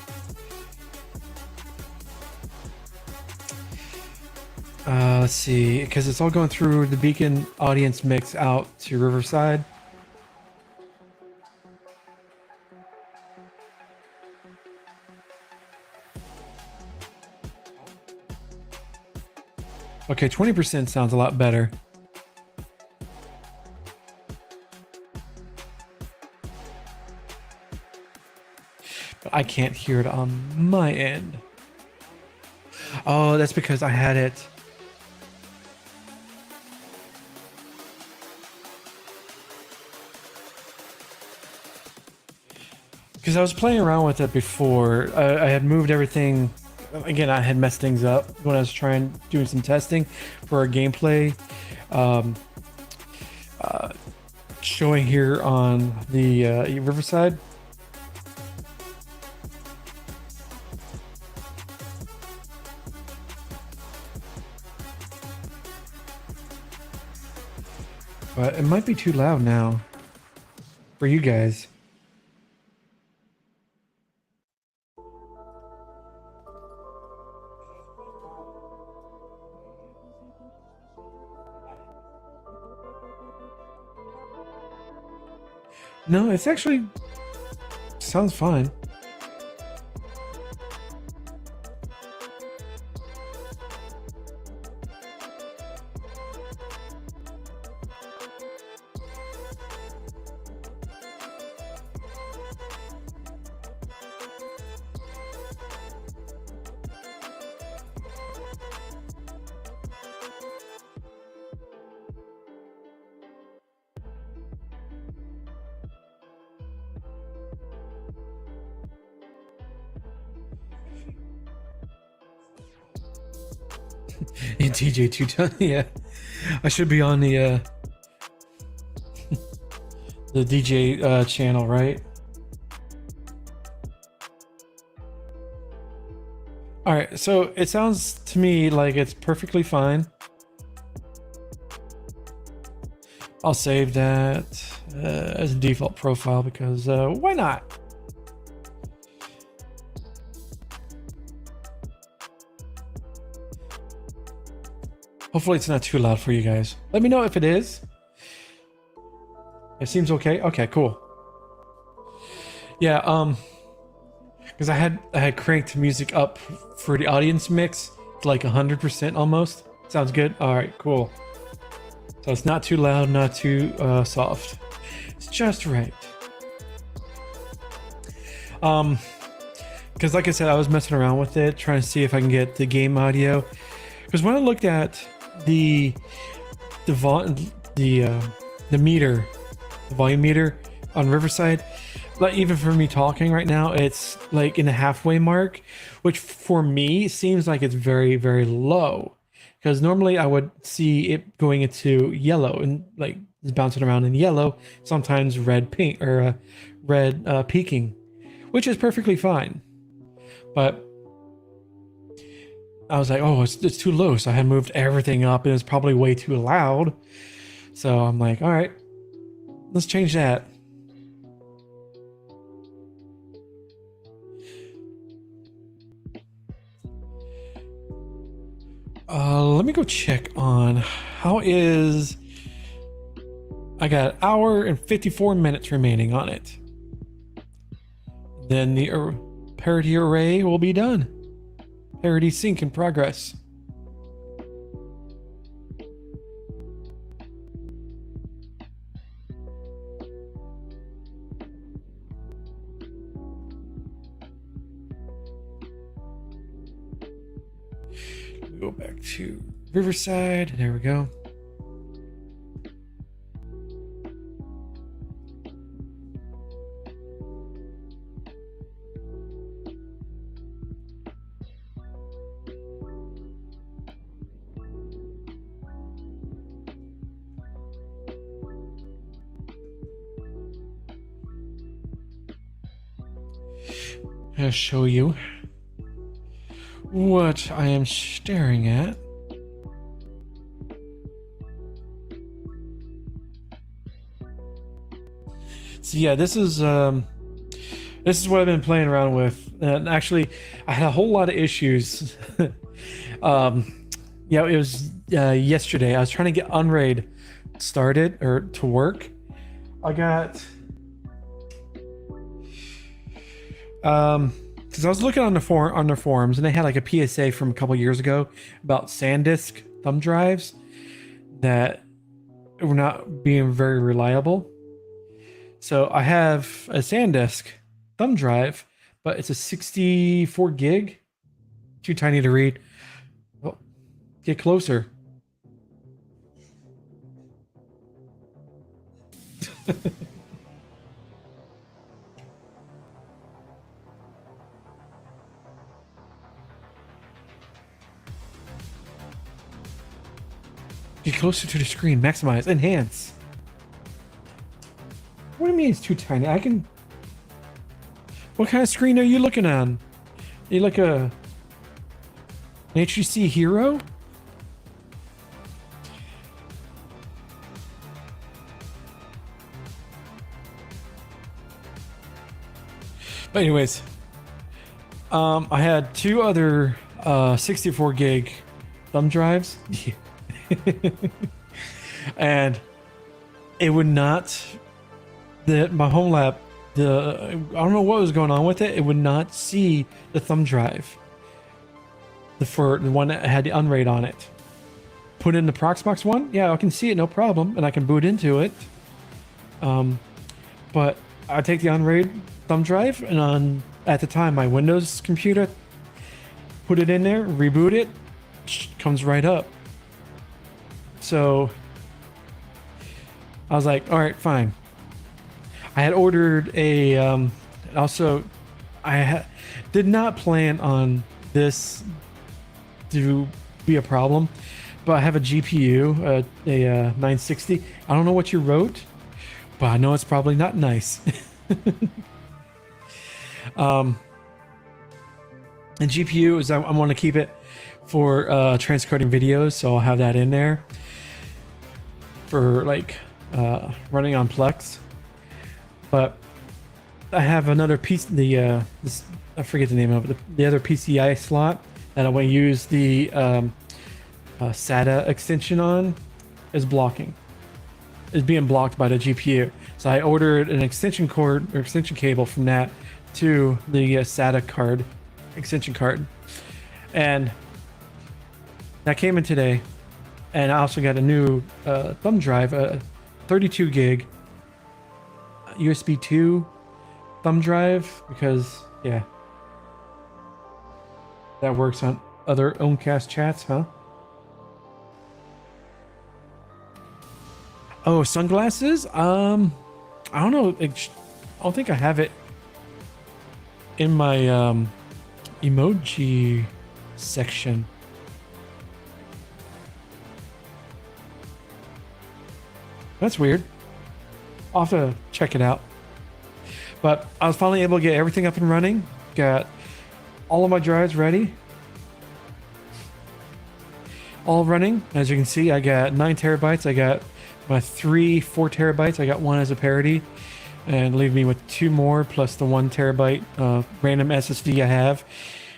let's see, because it's all going through the Beacon audience mix out to Riverside. Okay, 20% sounds a lot better. But I can't hear it on my end. Oh, that's because I had it. Because I was playing around with it before. I had moved everything. Again, I had messed things up when I was doing some testing for our gameplay. Showing here on the Riverside. But it might be too loud now for you guys. No, it's actually sounds fine. In TJ two-ton, yeah. I should be on the DJ channel, right? All right, so it sounds to me like it's perfectly fine. I'll save that as a default profile because why not? Hopefully it's not too loud for you guys. Let me know if it is. It seems okay. Okay, cool. Yeah, because I had cranked music up for the audience mix to like 100% almost. Sounds good. All right, cool. So it's not too loud, not too soft. It's just right. Um, because like I said, I was messing around with it, trying to see if I can get the game audio. Because when I looked at the the vol- the meter, the volume meter on Riverside, like even for me talking right now, it's like in the halfway mark, which for me seems like it's very, very low. Because normally I would see it going into yellow and like it's bouncing around in yellow, sometimes red pink or red peaking, which is perfectly fine. But I was like, oh, it's too low. So I had moved everything up and it's probably way too loud. So I'm like, all right, let's change that. Let me go check on how is. I got an hour and 54 minutes remaining on it. Then the parity array will be done. Parity sync in progress. Go back to Riverside. There we go. I'll show you what I am staring at. So yeah, this is what I've been playing around with. And actually, I had a whole lot of issues. Yeah, it was yesterday. I was trying to get Unraid started or to work. I got because I was looking on their forums and they had like a PSA from a couple years ago about SanDisk thumb drives that were not being very reliable. So I have a SanDisk thumb drive, but it's a 64 gig, too tiny to read. Oh, get closer. Get closer to the screen. Maximize. Enhance. What do you mean it's too tiny? I can... What kind of screen are you looking on? Are you like an HTC Hero? But anyways, I had two other 64 gig thumb drives. And it would not, my home lab, I don't know what was going on with it. It would not see the thumb drive, for the one that had the Unraid on it. Put in the Proxmox one, yeah, I can see it, no problem, and I can boot into it. But I take the Unraid thumb drive, and at the time my Windows computer, put it in there, reboot it, comes right up. So I was like, all right, fine. I had ordered a also did not plan on this to be a problem, but I have a GPU, a 960. I don't know what you wrote, but I know it's probably not nice. And GPU is I want to keep it for transcoding videos, so I'll have that in there for like running on Plex. But I have another piece, I forget the name of it, the other PCI slot that I want to use the SATA extension on is being blocked by the GPU. So I ordered an extension cord or extension cable from that to the SATA card, extension card. And that came in today. And I also got a new thumb drive, a 32 gig USB 2 thumb drive because yeah, that works on other Owncast chats, huh? Oh, sunglasses? I don't know. I don't think I have it in my emoji section. That's weird. I'll have to check it out. But I was finally able to get everything up and running. Got all of my drives ready. All running. As you can see, I got 9 terabytes. I got my 4 terabytes. I got one as a parity. And leave me with 2 more plus the 1 terabyte random SSD I have.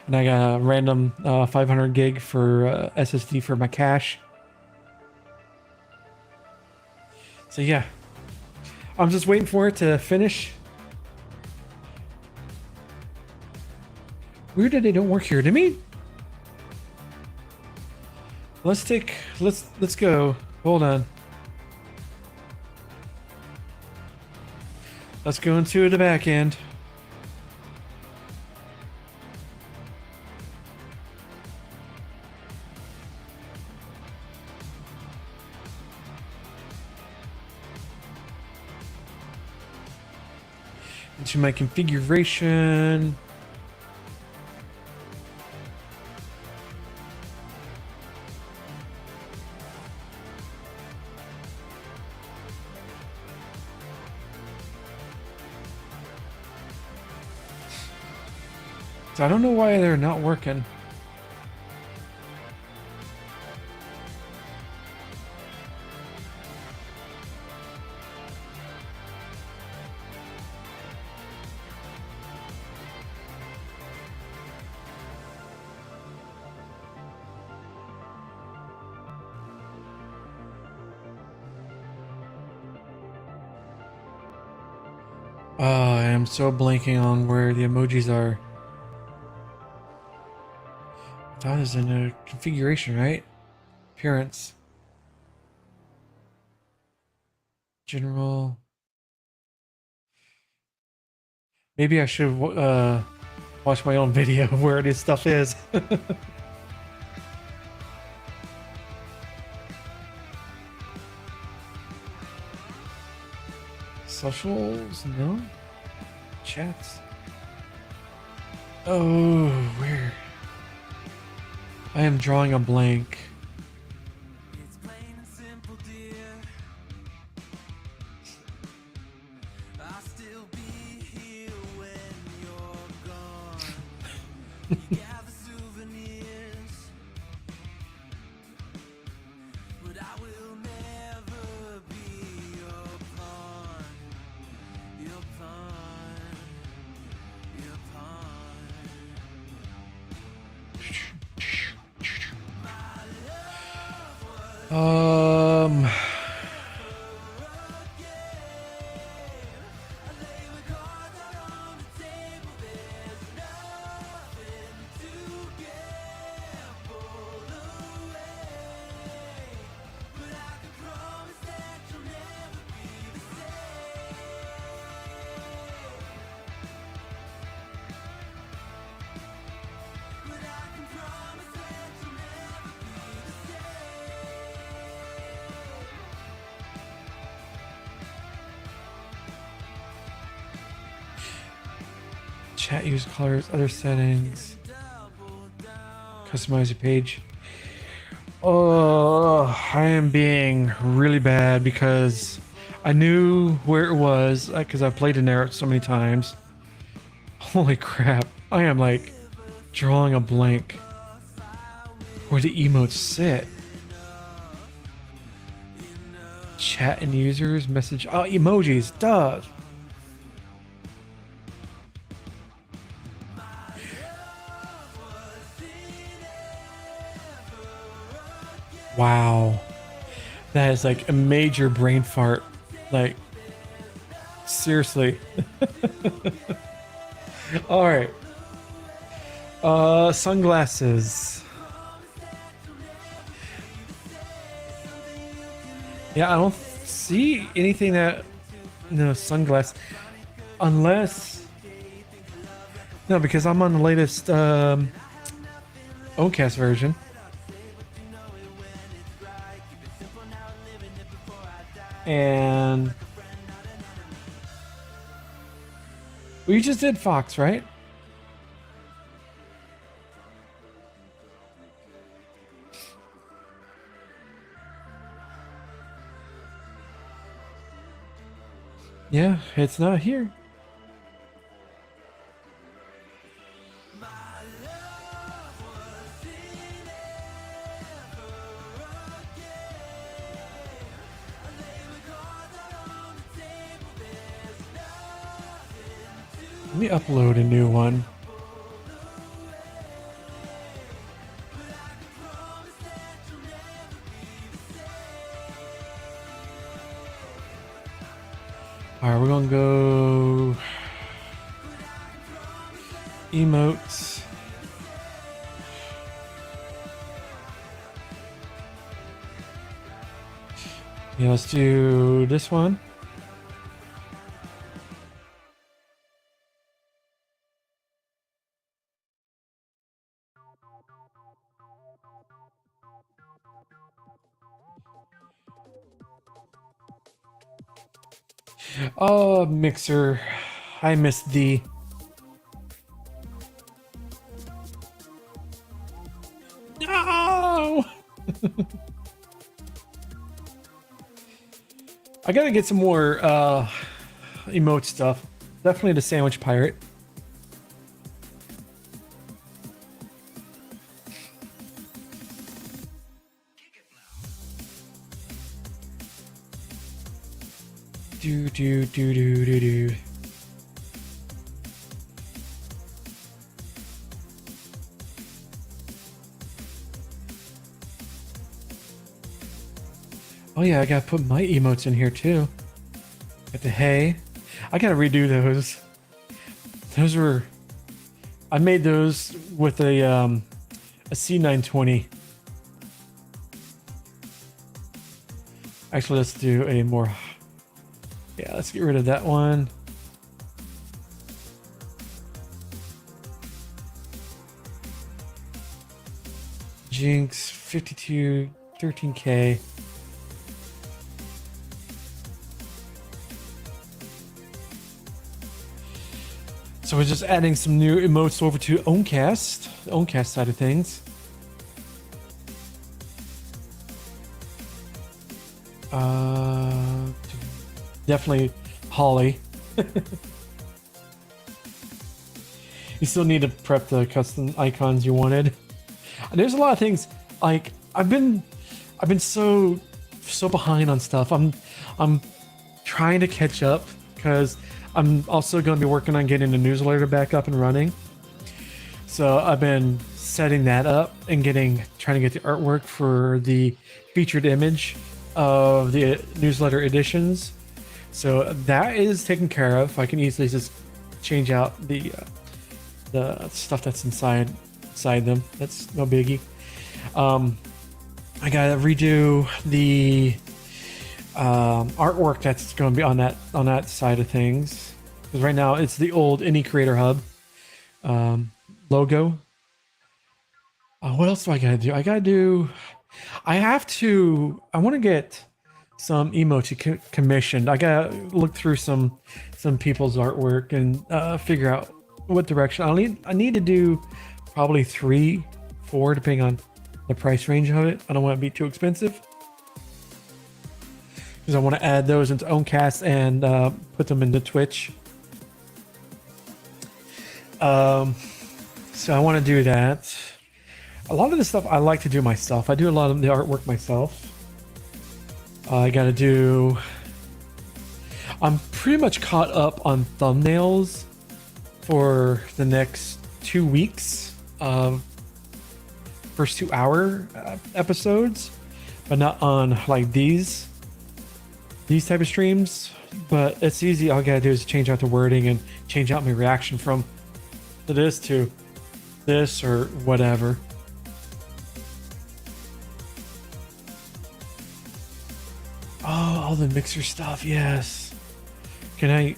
And I got a random 500 gig for SSD for my cache. So yeah, I'm just waiting for it to finish. Weird that they don't work here to me. Let's go. Hold on. Let's go into the back end. Into my configuration. So I don't know why they're not working. Oh, I am so blanking on where the emojis are. That is in a configuration, right? Appearance. General. Maybe I should watch my own video of where this stuff is. Socials? No? Chats? Oh, where? I am drawing a blank. It's plain and simple, dear. I'll still be here when you're gone. Gather souvenirs, but I will never be your pawn. Your pawn. Your pawn. Um. Chat use colors, other settings. Customize your page. Oh, I am being really bad because I knew where it was because I played in there so many times. Holy crap. I am like drawing a blank where the emotes sit. Chat and users, message. Oh, emojis, duh. Wow. That is like a major brain fart. Like, seriously. All right. Sunglasses. Yeah, I don't see anything that no sunglasses unless No, because I'm on the latest Ocast version. And we just did Fox, right? Yeah, it's not here. Let me upload a new one. All right, we're gonna go emotes. Yeah, let's do this one. Oh, Mixer. I missed thee. No! I gotta get some more emote stuff. Definitely the sandwich pirate. Do. Oh yeah, I gotta put my emotes in here too. Got the hey. I gotta redo those. Those were, I made those with a C920. Actually, let's do a more. Yeah, let's get rid of that one. Jinx 52 13K. So we're just adding some new emotes over to Oncast, the Oncast side of things. Definitely Holly. You still need to prep the custom icons you wanted. There's a lot of things like I've been so behind on stuff. I'm trying to catch up because I'm also going to be working on getting the newsletter back up and running. So I've been setting that up and trying to get the artwork for the featured image of the newsletter editions. So that is taken care of. I can easily just change out the stuff that's inside them. That's no biggie. I gotta redo the artwork that's going to be on that side of things, because right now it's the old Indie Creator Hub logo. What else do I gotta do? I want to get some emoji commissioned. I gotta look through some people's artwork and figure out what direction I need to do. Probably 3, 4, depending on the price range of it. I don't want it to be too expensive, because I want to add those into Oncast and put them into Twitch. So I want to do that. A lot of the stuff I like to do myself. I do a lot of the artwork myself. I'm pretty much caught up on thumbnails for the next 2 weeks of first 2-hour episodes, but not on like these type of streams. But it's easy. All I gotta do is change out the wording and change out my reaction from this to this or whatever. Oh, all the Mixer stuff, yes. Can I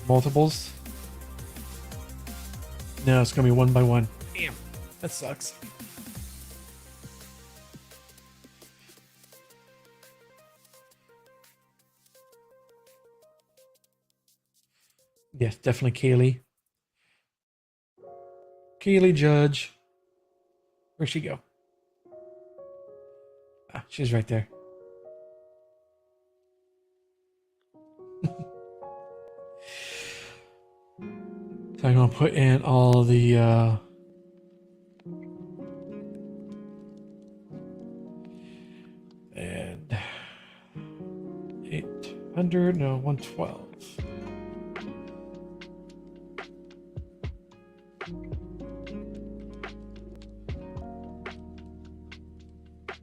multiples? No, it's gonna be one by one. Damn, that sucks. Yes, definitely Kaylee. Kaylee Judge. Where'd she go? Ah, she's right there. So I'm gonna put in all the and 800, no, 112.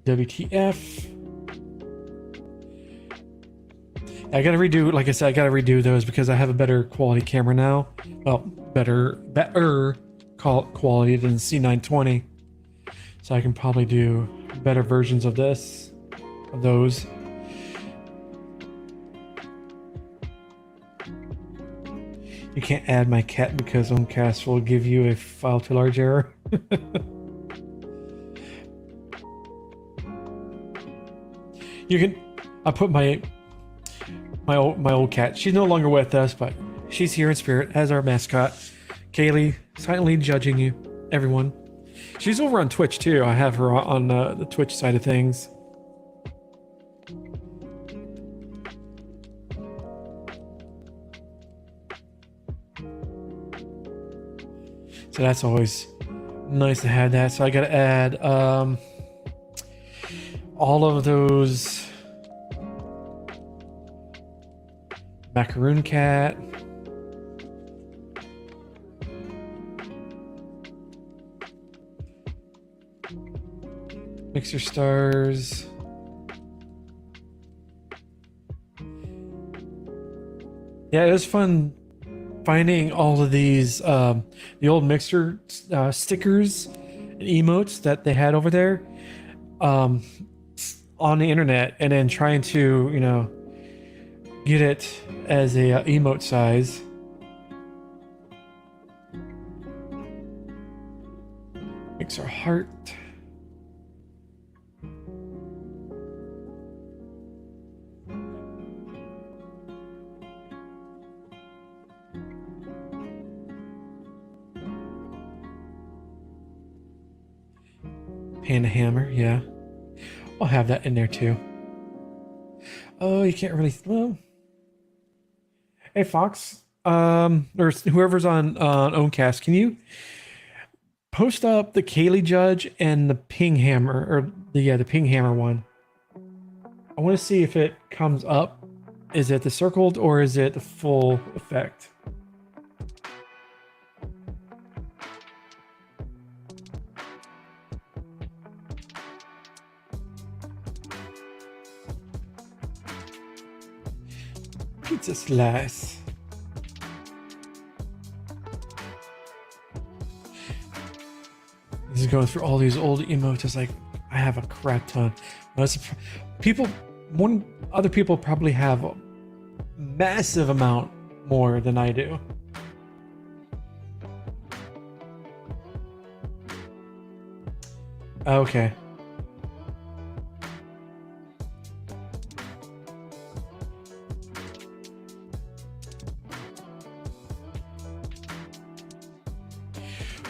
WTF. I gotta redo, like I said, I gotta redo those because I have a better quality camera now. Well, better quality than C920. So I can probably do better versions of those. You can't add my cat because Omcast will give you a file too large error. You can. I put my old cat. She's no longer with us, but she's here in spirit as our mascot. Kaylee, silently judging you, everyone. She's over on Twitch too. I have her on the Twitch side of things. So that's always nice to have that. So I gotta add all of those macaroon cat. Mixer stars. Yeah, it was fun finding all of these the old Mixer stickers and emotes that they had over there on the internet, and then trying to, you know, get it as a emote size. Mixer heart. Panda hammer, yeah. I'll have that in there too. Oh, you can't really. Well, hey Fox, or whoever's on Omcast, can you post up the Kaylee Judge and the Ping Hammer, or the Ping Hammer one? I want to see if it comes up. Is it the circled or is it the full effect? Pizza slice. This is going through all these old emotes. It's like I have a crap ton. Other people probably have a massive amount more than I do. Okay.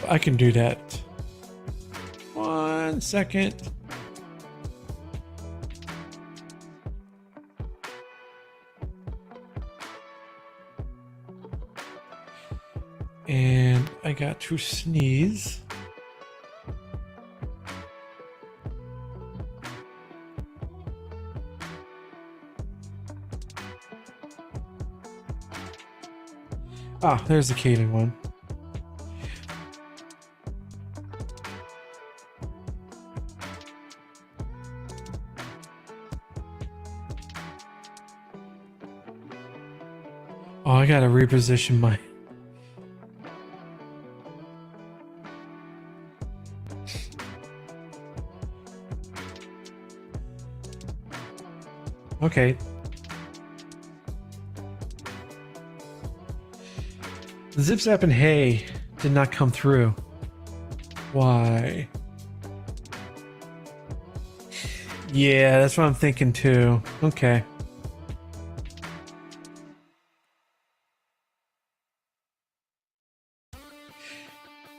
I can do that. 1 second. And I got to sneeze. Ah, there's the Kaylee one. Oh, I gotta reposition my... Okay. Zip Zap and Hey. did not come through. Why? Yeah, that's what I'm thinking too. Okay.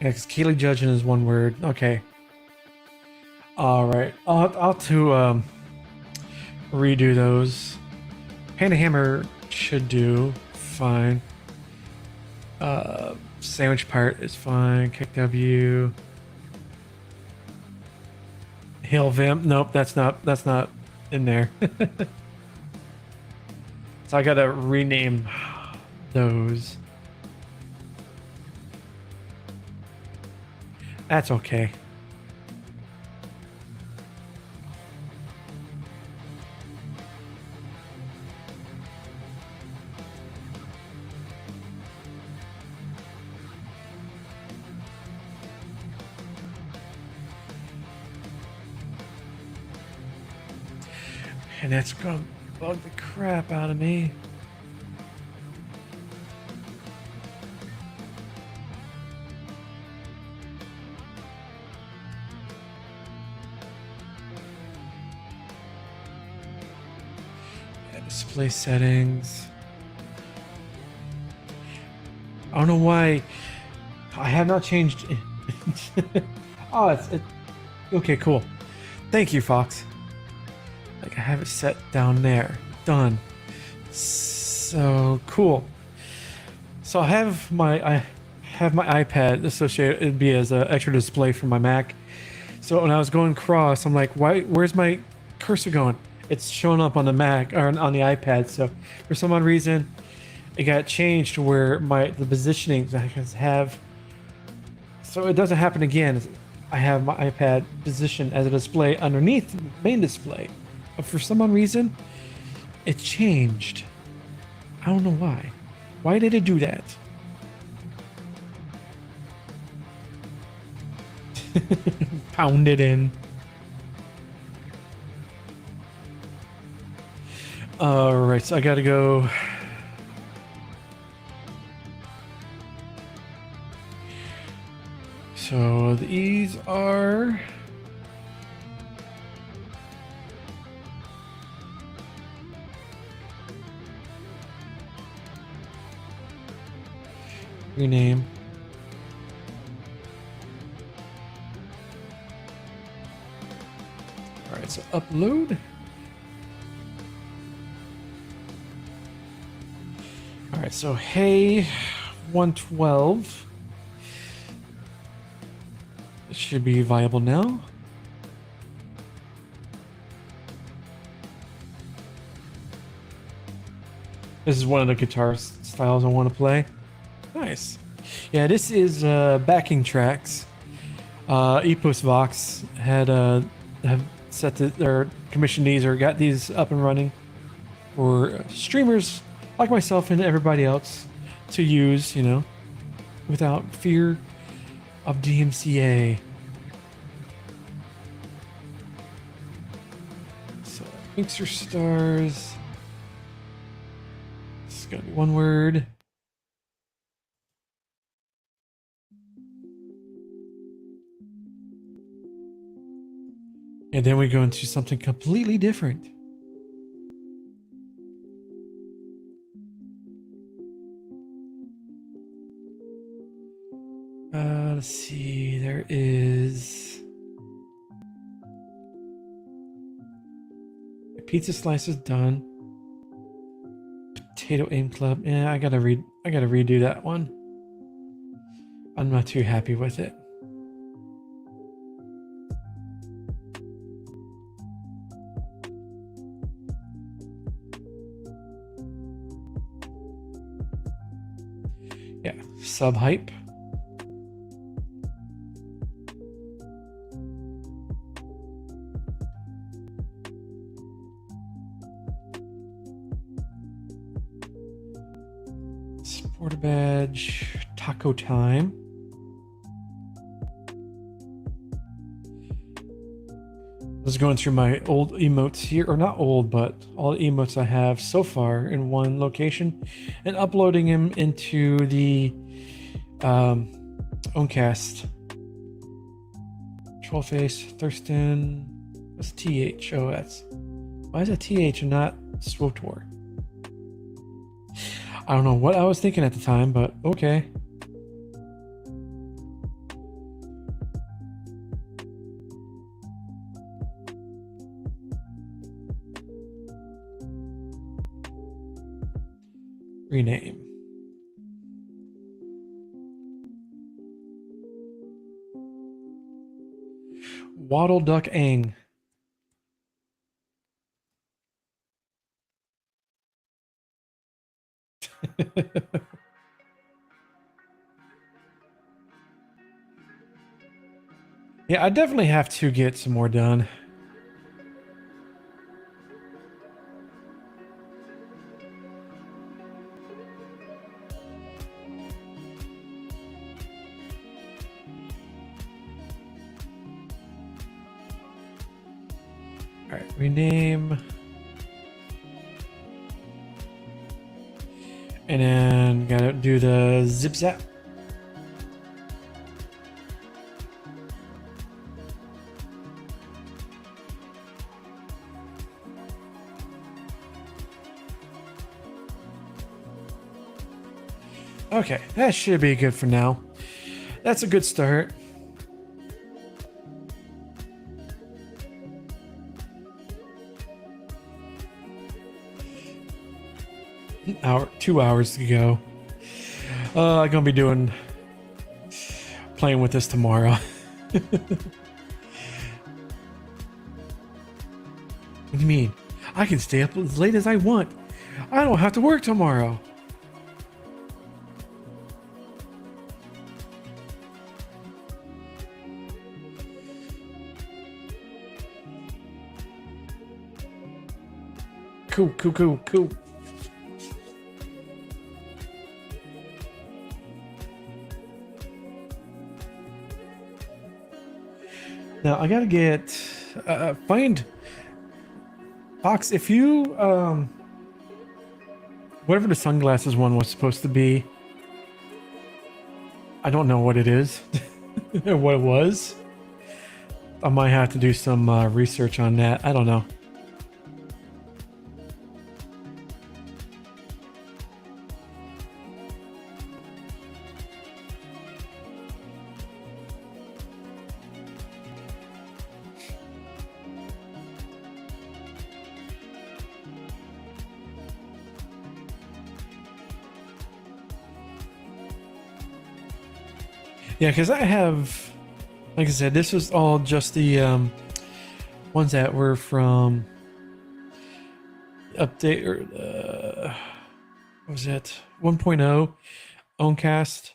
Yeah, because Keely judging is one word. Okay. All right. I'll have to redo those. Hand hammer should do fine. Sandwich part is fine. Kick W. Hill Vimp. Nope, that's not in there. So I gotta rename those. That's okay. And that's gonna bug the crap out of me. Yeah, display settings. I don't know why I have not changed. Oh, it's okay. Cool. Thank you, Fox. Like I have it set down there. Done. So cool. So I have my iPad associated. It'd be as an extra display for my Mac. So when I was going across, I'm like, why? Where's my cursor going? It's showing up on the Mac or on the iPad. So for some odd reason, it got changed to where the positioning I have. So it doesn't happen again. I have my iPad positioned as a display underneath the main display. But for some odd reason, it changed. I don't know why. Why did it do that? Pound it in. Alright, so I gotta go. So these are. Rename. All right, so upload. All right, so hey, 112. It should be viable now. This is one of the guitar styles I want to play. Nice. Yeah, this is backing tracks. Epos Vox have set or commissioned these or got these up and running for streamers like myself and everybody else to use, you know, without fear of DMCA. So, Inkster Stars. This is gonna be one word. And then we go into something completely different. Let's see, there is pizza slices done. Potato Aim Club. Yeah, I gotta redo that one. I'm not too happy with it. Yeah, sub hype. Supporter badge, taco time. I was going through my old emotes here, or not old, but all the emotes I have so far in one location and uploading them into the Owncast. Trollface, Thurston. What's TH? Oh, that's. Why is it TH and not Swotor? I don't know what I was thinking at the time, but okay. Rename. Waddle Duck Ang. Yeah, I definitely have to get some more done. All right, rename. And then gotta do the zip zap. Okay, that should be good for now. That's a good start. Hour, 2 hours to go. I'm gonna be playing with this tomorrow. What do you mean? I can stay up as late as I want. I don't have to work tomorrow. Cool. Now I gotta get find Fox. If you whatever the sunglasses one was supposed to be, I don't know what it is, what it was. I might have to do some research on that. I don't know. Yeah, because I have, like I said, this was all just the ones that were from update or what was it 1.0 Owncast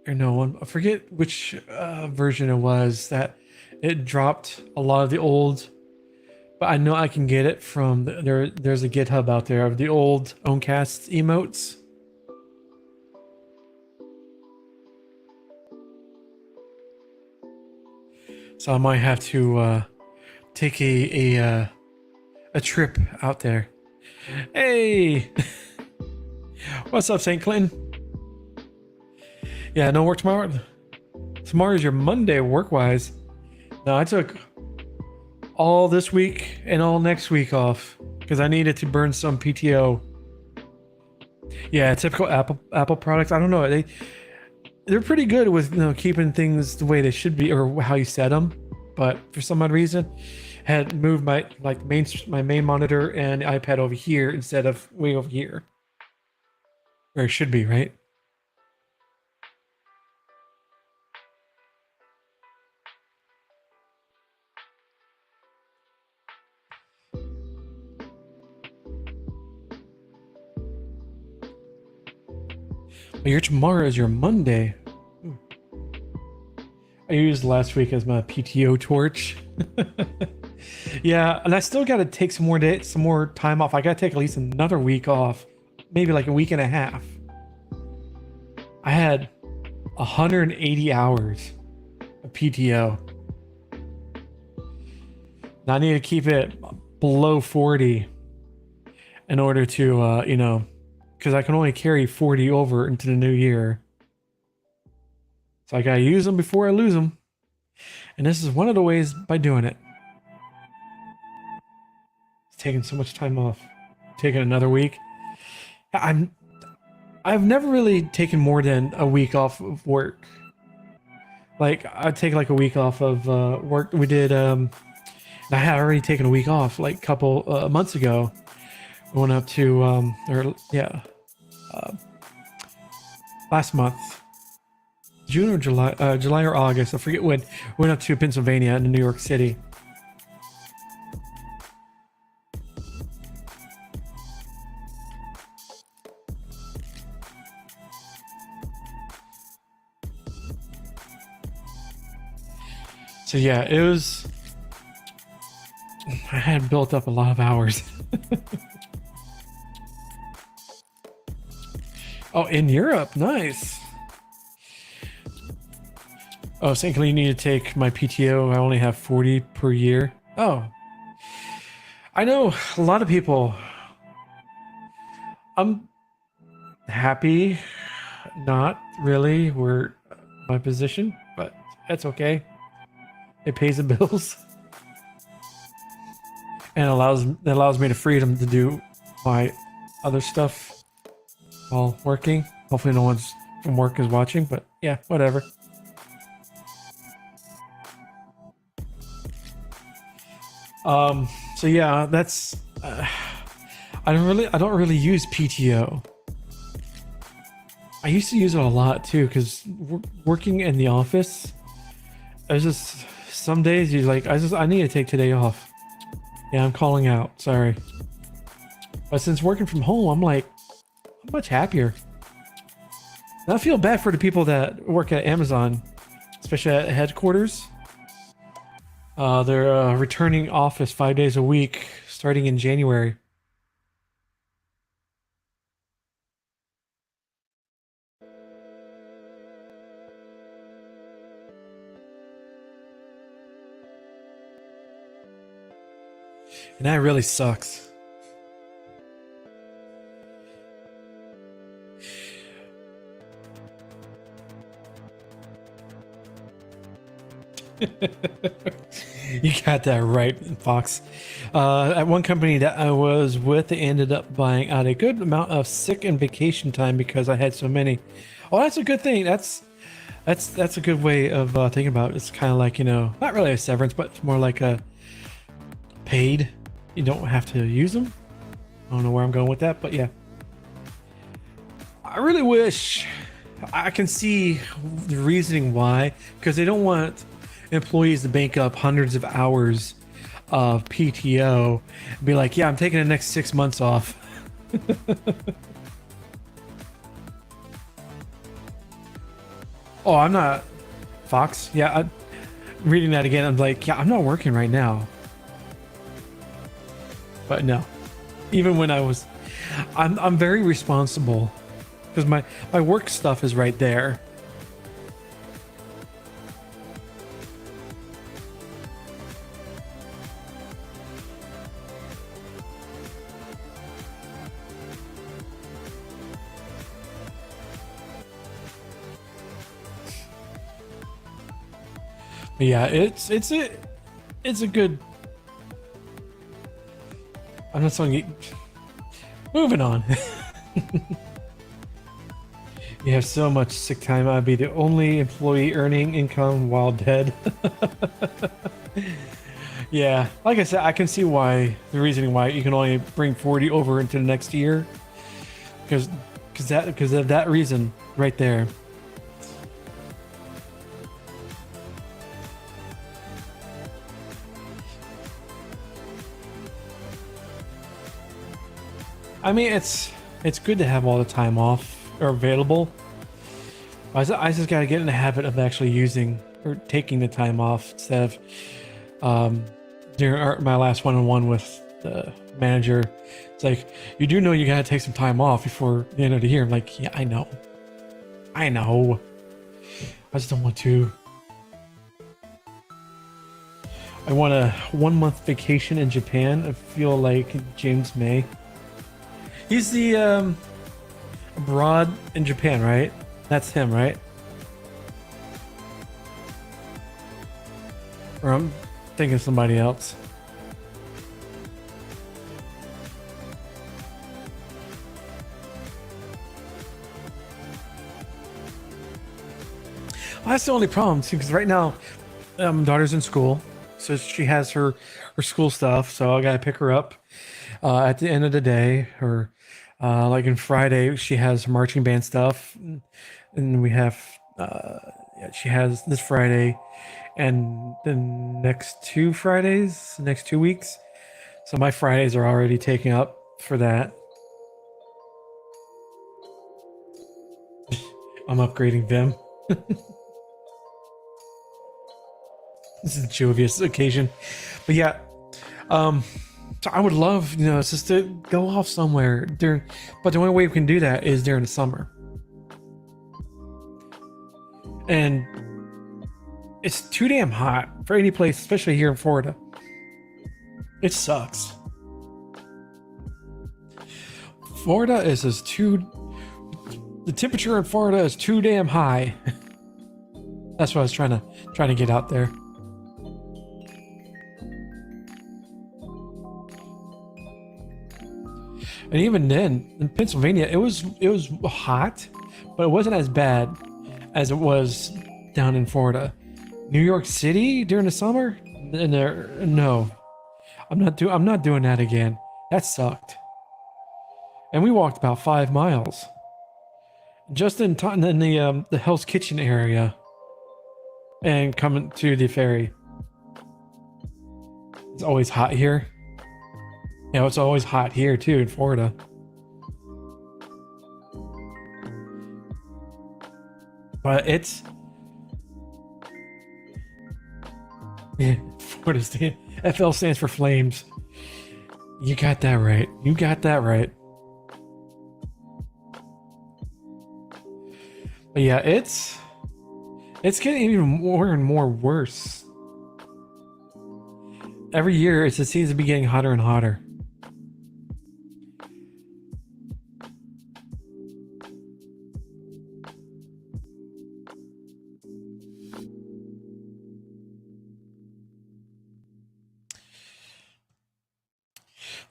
or no one. I forget which version it was that it dropped a lot of the old. But I know I can get it from there's a GitHub out there of the old Owncast emotes. So I might have to take a trip out there. Hey, what's up, St. Clinton? Yeah, no work tomorrow. Tomorrow is your Monday work-wise. No, I took all this week and all next week off because I needed to burn some PTO. Yeah, typical Apple products. I don't know. They're pretty good with keeping things the way they should be or how you set them, but for some odd reason, had moved my main monitor and iPad over here instead of way over here, where it should be, right? But your tomorrow is your Monday. I used last week as my PTO torch. Yeah, and I still got to take some more time off. I got to take at least another week off, maybe like a week and a half. I had 180 hours of PTO. Now I need to keep it below 40 in order to, because I can only carry 40 over into the new year. So I gotta use them before I lose them. And this is one of the ways by doing it. It's taking so much time off. Taking another week. I've never really taken more than a week off of work. Like I'd take like a week off of work. We did I had already taken a week off like a couple months ago. We went up to last month. June or July or August, I forget when. We went up to Pennsylvania and New York City. So yeah, it was. I had built up a lot of hours. Oh, in Europe, nice. Oh, thankfully you need to take my PTO. I only have 40 per year. Oh, I know a lot of people. I'm happy, not really, we're my position, but that's okay. It pays the bills and allows me the freedom to do my other stuff while working. Hopefully, no one's from work is watching, but yeah, whatever. So yeah, that's I don't really use PTO. I used to use it a lot too because working in the office, there's just some days you like I need to take today off. Yeah, I'm calling out. Sorry, but since working from home, I'm like I'm much happier. And I feel bad for the people that work at Amazon, especially at headquarters. They're returning office 5 days a week starting in January. And that really sucks. You got that right, Fox. At one company that I was with, they ended up buying out a good amount of sick and vacation time because I had so many. Oh, that's a good thing. That's a good way of thinking about it. It's kind of like, you know, not really a severance, but it's more like a paid. You don't have to use them. I don't know where I'm going with that, but yeah. I really wish I can see the reasoning why, because they don't want employees to bank up hundreds of hours of PTO and be like, yeah, I'm taking the next 6 months off. Oh, I'm not Fox. Yeah, I'm reading that again. I'm like, yeah, I'm not working right now. But no, even when I'm very responsible because my work stuff is right there. But yeah, it's a good. I'm not saying. Moving on. You have so much sick time. I'd be the only employee earning income while dead. Yeah, like I said, I can see why the reasoning why you can only bring 40 over into the next year, because of that reason right there. I mean, it's good to have all the time off or available. I just got to get in the habit of actually using or taking the time off instead of during my last one-on-one with the manager. It's like, you do know you got to take some time off before the end of the year. I'm like, yeah, I know. I just don't want to. I want a 1 month vacation in Japan. I feel like James May. He's the abroad in Japan, right? That's him, right? Or I'm thinking of somebody else. Well, that's the only problem too, because right now, daughter's in school, so she has her school stuff. So I gotta pick her up at the end of the day, or like in Friday, she has her marching band stuff, and we have yeah, she has this Friday, and the next 2 Fridays, next 2 weeks. So my Fridays are already taken up for that. I'm upgrading Vim. This is a jovious occasion, but yeah. Um, so I would love, just to go off somewhere during, but the only way we can do that is during the summer. And it's too damn hot for any place, especially here in Florida. It sucks. Florida is the temperature in Florida is too damn high. That's what I was trying to get out there. And even then, in Pennsylvania, it was hot, but it wasn't as bad as it was down in Florida. New York City during the summer, no, I'm not doing that again. That sucked. And we walked about 5 miles just in time in the Hell's Kitchen area, and coming to the ferry. It's always hot here. It's always hot here too in Florida. But it's Florida FL stands for flames. You got that right. You got that right. But yeah, it's getting even more and more worse. Every year it seems to be getting hotter and hotter.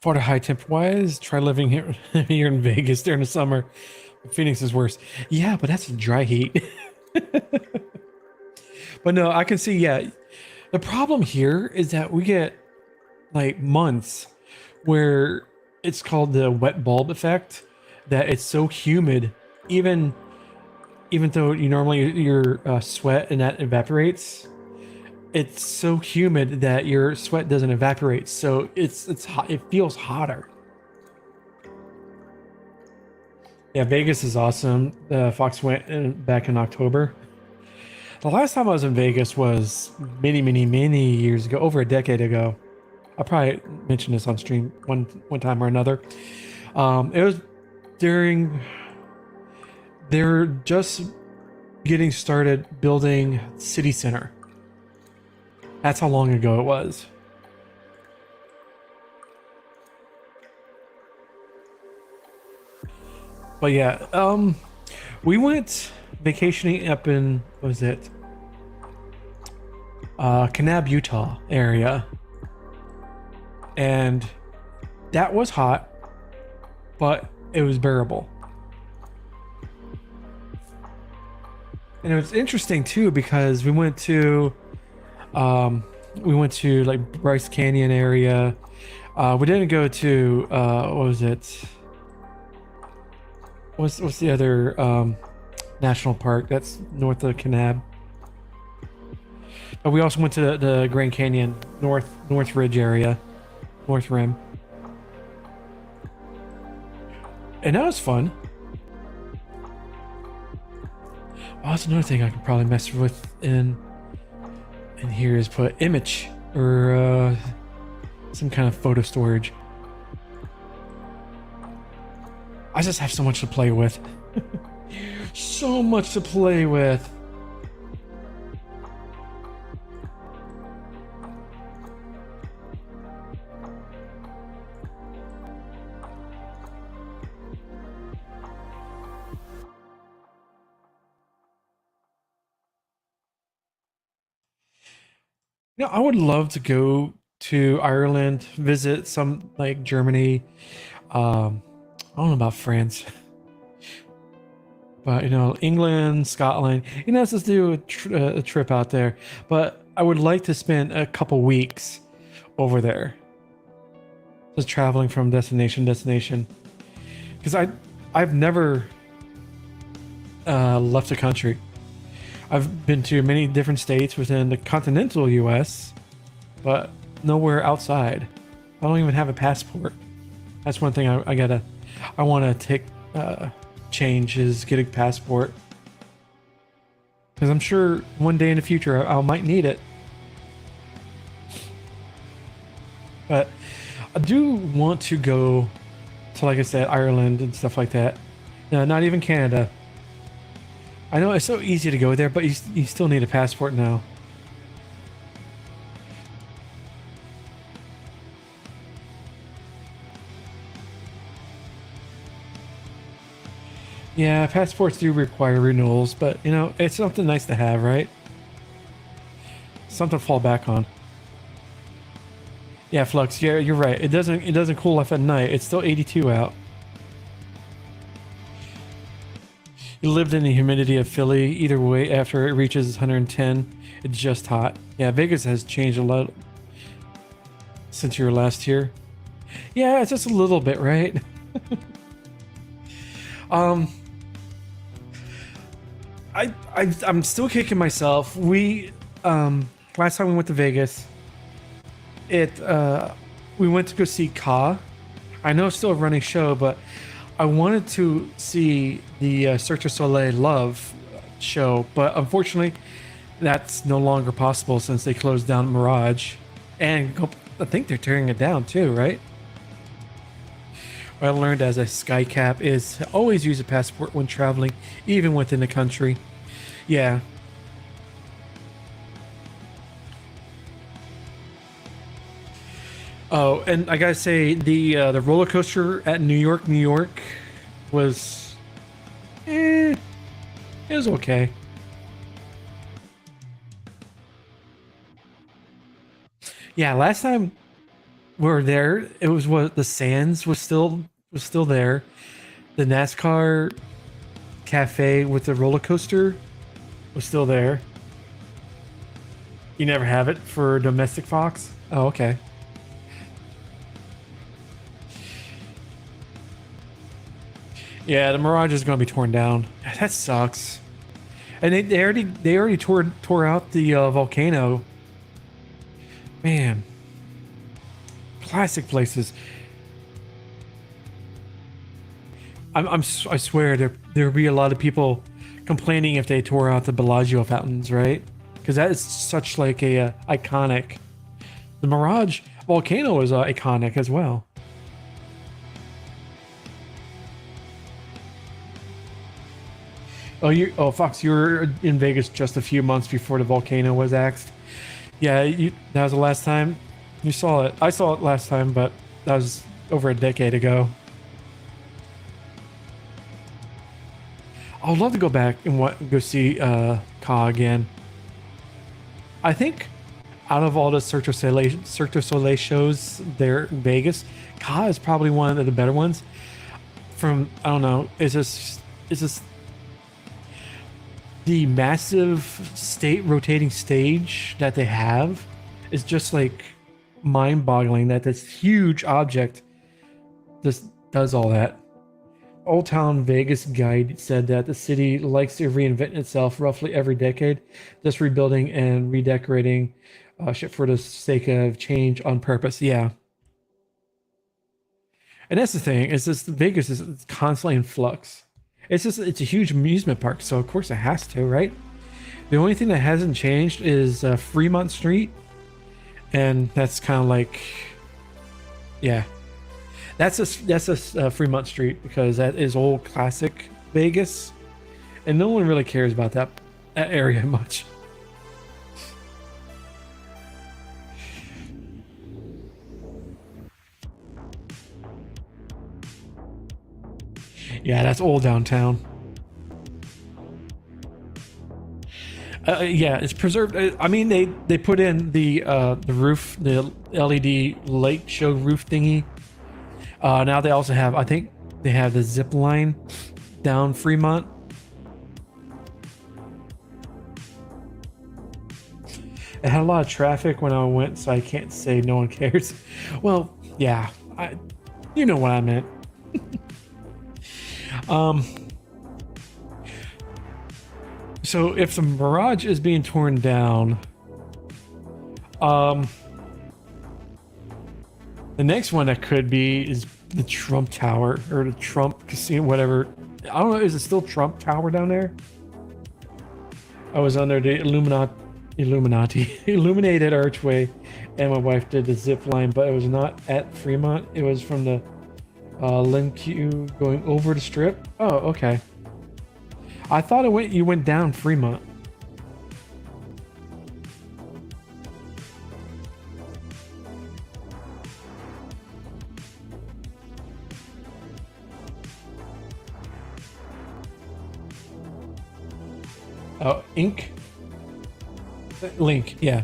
Florida high temp wise, try living here here in Vegas during the summer. Phoenix is worse. Yeah, but that's dry heat. But no, I can see, yeah. The problem here is that we get like months where it's called the wet bulb effect, that it's so humid, even though your sweat and that evaporates, it's so humid that your sweat doesn't evaporate. So it's hot. It feels hotter. Yeah, Vegas is awesome. Fox went back in October. The last time I was in Vegas was many years ago, over a decade ago. I'll probably mention this on stream one time or another. It was during they're just getting started building City Center. That's how long ago it was. But yeah, we went vacationing up in, what was it? Kanab, Utah area. And that was hot, but it was bearable. And it was interesting too, because we went to like Bryce Canyon area. We didn't go to what was it? What's the other national park that's north of Kanab? But we also went to the Grand Canyon, North Ridge area, North Rim, and that was fun. Oh, that's another thing I could probably mess with in here is put image or some kind of photo storage. I just have so much to play with. So much to play with. I would love to go to Ireland, visit some like Germany. I don't know about France, but England, Scotland. Let's just do a trip out there. But I would like to spend a couple weeks over there, just traveling from destination to destination. Because I've never left the country. I've been to many different states within the continental U.S., but nowhere outside. I don't even have a passport. That's one thing I want to take change is get a passport, because I'm sure one day in the future I might need it. But I do want to go to, like I said, Ireland and stuff like that. No, not even Canada. I know it's so easy to go there, but you still need a passport now. Yeah, passports do require renewals, but it's something nice to have, right? Something to fall back on. Yeah, Flux. Yeah, you're right. It doesn't cool off at night. It's still 82 out. You lived in the humidity of Philly. Either way, after it reaches 110, it's just hot. Yeah, Vegas has changed a lot since you were last here. Yeah, it's just a little bit, right? um, I'm still kicking myself. Last time we went to Vegas, we went to go see Ka. I know it's still a running show, but I wanted to see the Cirque du Soleil Love show, but unfortunately, that's no longer possible since they closed down Mirage, and I think they're tearing it down too, right? What I learned as a SkyCap is always use a passport when traveling, even within the country. Yeah. Oh, and I gotta say the roller coaster at New York was, it was okay. Yeah, last time we were there, it was what the Sands was still there. The NASCAR cafe with the roller coaster was still there. You never have it for domestic Fox? Oh, okay. Yeah, the Mirage is going to be torn down. That sucks. And they already tore out the volcano. Man, classic places. I swear there'd be a lot of people complaining if they tore out the Bellagio fountains, right? Because that is such like a iconic. The Mirage volcano is iconic as well. Oh Fox, you were in Vegas just a few months before the volcano was axed. Yeah, that was the last time you saw it. I saw it last time, but that was over a decade ago. I'd love to go back and go see Ka again. I think out of all the Cirque du Soleil shows there in Vegas, Ka is probably one of the better ones. From I don't know, it's just the massive state rotating stage that they have is just like mind-boggling that this huge object just does all that. Old Town Vegas guide said that the city likes to reinvent itself roughly every decade, just rebuilding and redecorating shit for the sake of change on purpose. Yeah, and that's the thing. Is just Vegas is constantly in flux. It's a huge amusement park, so of course it has to, right? The only thing that hasn't changed is Fremont Street, and that's kind of like, yeah, that's a Fremont Street because that is old classic Vegas, and no one really cares about that area much. Yeah, that's old downtown. Yeah, it's preserved. I mean, they put in the roof, the LED light show roof thingy. Now they also have, I think they have the zip line down Fremont. It had a lot of traffic when I went, so I can't say no one cares. Well, yeah, you know what I meant. So if the Mirage is being torn down, the next one that could be is the Trump Tower or the Trump Casino, whatever. I don't know. Is it still Trump Tower down there? I was on there, the illuminated archway, and my wife did the zip line, but it was not at Fremont. It was from the Lynque going over the strip. Oh, okay. I thought you went down Fremont. Oh, Ink? Link, yeah.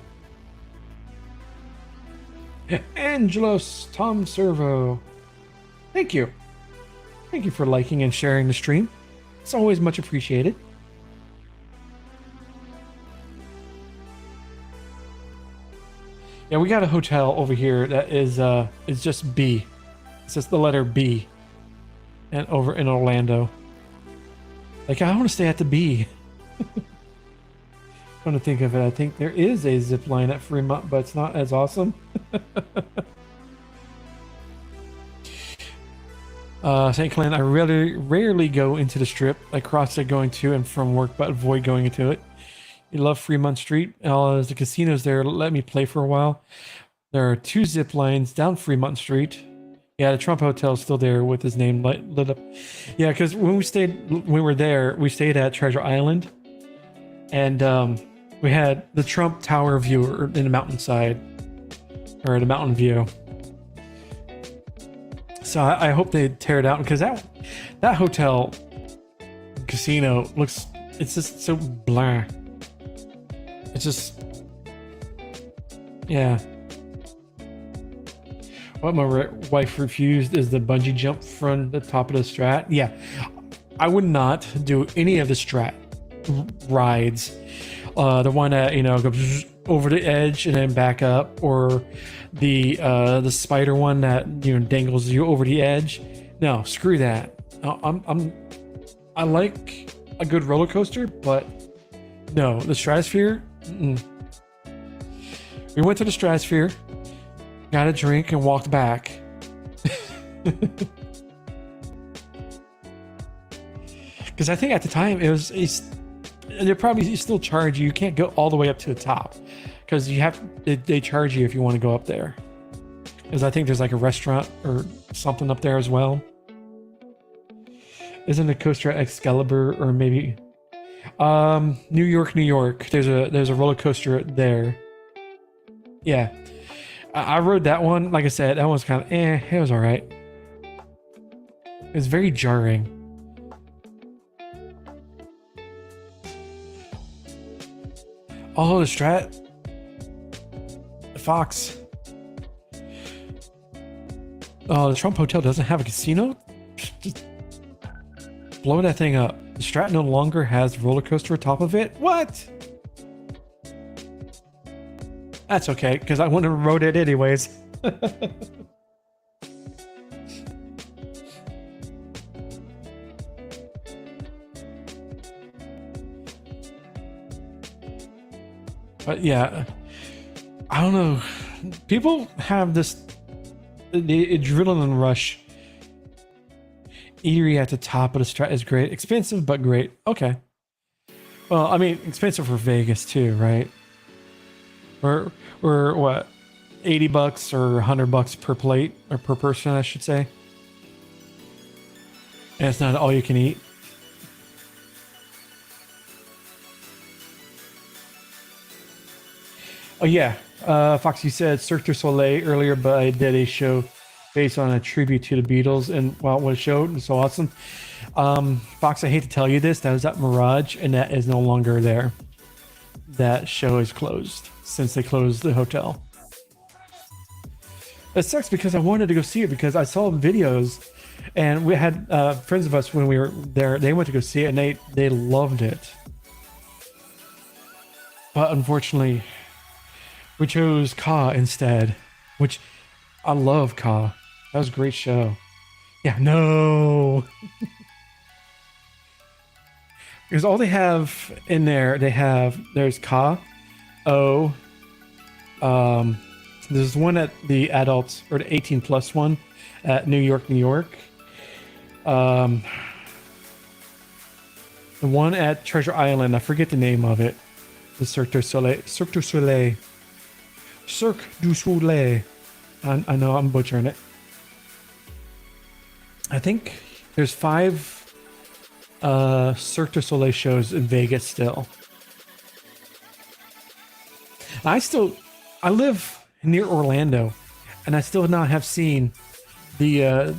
Angelos Tom Servo. Thank you. Thank you for liking and sharing the stream. It's always much appreciated. Yeah, we got a hotel over here that is just B. It's just the letter B. And over in Orlando. Like, I want to stay at the B. Come to think of it, I think there is a zip line at Fremont, but it's not as awesome. St. Clan, I really rarely go into the strip. I cross it going to and from work, but avoid going into it. You love Fremont Street. As the casinos there let me play for a while. There are 2 zip lines down Fremont Street. Yeah, the Trump Hotel is still there with his name lit up. Yeah, because when we were there, we stayed at Treasure Island, and we had the Trump Tower view in the mountainside, or the mountain view. So I hope they tear it out, because that hotel casino looks, it's just so blah. It's just, yeah. What my wife refused is the bungee jump from the top of the Strat. Yeah, I would not do any of the Strat rides. The one that, goes over the edge and then back up, or the spider one that dangles you over the edge. No, screw that. I like a good roller coaster, but no, the Stratosphere. We went to the Stratosphere, got a drink, and walked back. Because I think at the time they probably still charge you. You can't go all the way up to the top, because they charge you if you want to go up there. Because I think there's like a restaurant or something up there as well. Isn't the coaster at Excalibur, or maybe New York, New York? There's a roller coaster there. Yeah, I rode that one. Like I said, that one's kind of it was all right. It's very jarring. Oh, the Strat. The Fox. Oh, the Trump Hotel doesn't have a casino? Just blow that thing up. The Strat no longer has roller coaster atop of it? What? That's okay, because I wouldn't have rode it anyways. But yeah, I don't know. People have the adrenaline rush. Erie at the top of the Strat is great. Expensive, but great. Okay. Well, I mean, expensive for Vegas too, right? Or what? $80 or $100 per plate, or per person, I should say. And it's not all you can eat. Oh yeah, Fox, you said Cirque du Soleil earlier, but I did a show based on a tribute to the Beatles, and wow, what a show! It's so awesome. Fox, I hate to tell you this, that was at Mirage, and that is no longer there. that show is closed since they closed the hotel. It sucks because I wanted to go see it because I saw videos, and we had friends of us when we were there. They went to go see it and they loved it. But unfortunately, we chose Ka instead, which I love Ka. That was a great show. Yeah, no. Because all they have in there, there's Ka, O, there's one at the adults or the 18 plus one at New York, New York. The one at Treasure Island, I forget the name of it. The Cirque du Soleil. Cirque du Soleil. Cirque du Soleil. I know I'm butchering it. I think there's 5 Cirque du Soleil shows in Vegas still. I live near Orlando, and I still not have seen the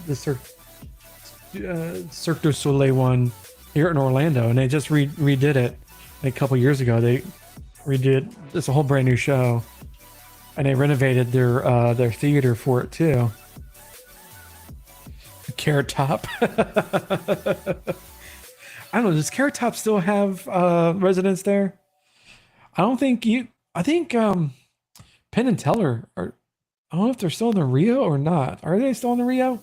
Cirque du Soleil one here in Orlando, and they just redid it a couple years ago. They redid it's a whole brand new show, and they renovated their theater for it too. Carrot Top. I don't know. Does Carrot Top still have residents there? I don't think you. I think Penn and Teller are. I don't know if they're still in the Rio or not. Are they still in the Rio?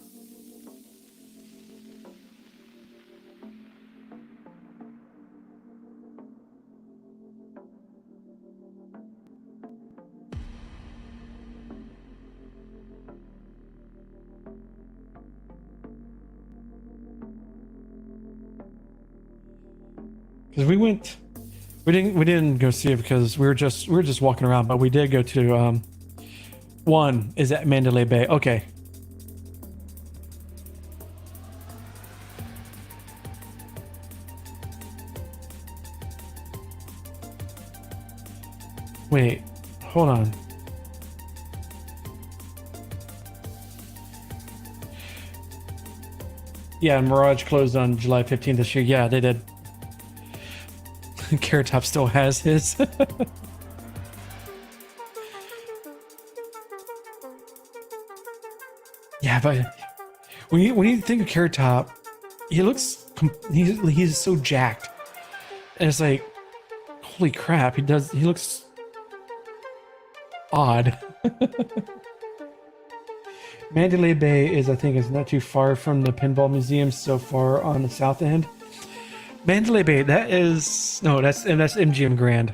Because we didn't go see it because we were just walking around, but we did go to one is at Mandalay Bay. Okay. Wait, hold on. Yeah, Mirage closed on July 15th this year. Yeah, they did. Carrot Top still has his. Yeah, but when you think of Carrot Top, he's so jacked, and it's like, holy crap, he looks odd. Mandalay Bay is not too far from the Pinball Museum, so far on the south end. Mandalay Bay, that's MGM Grand.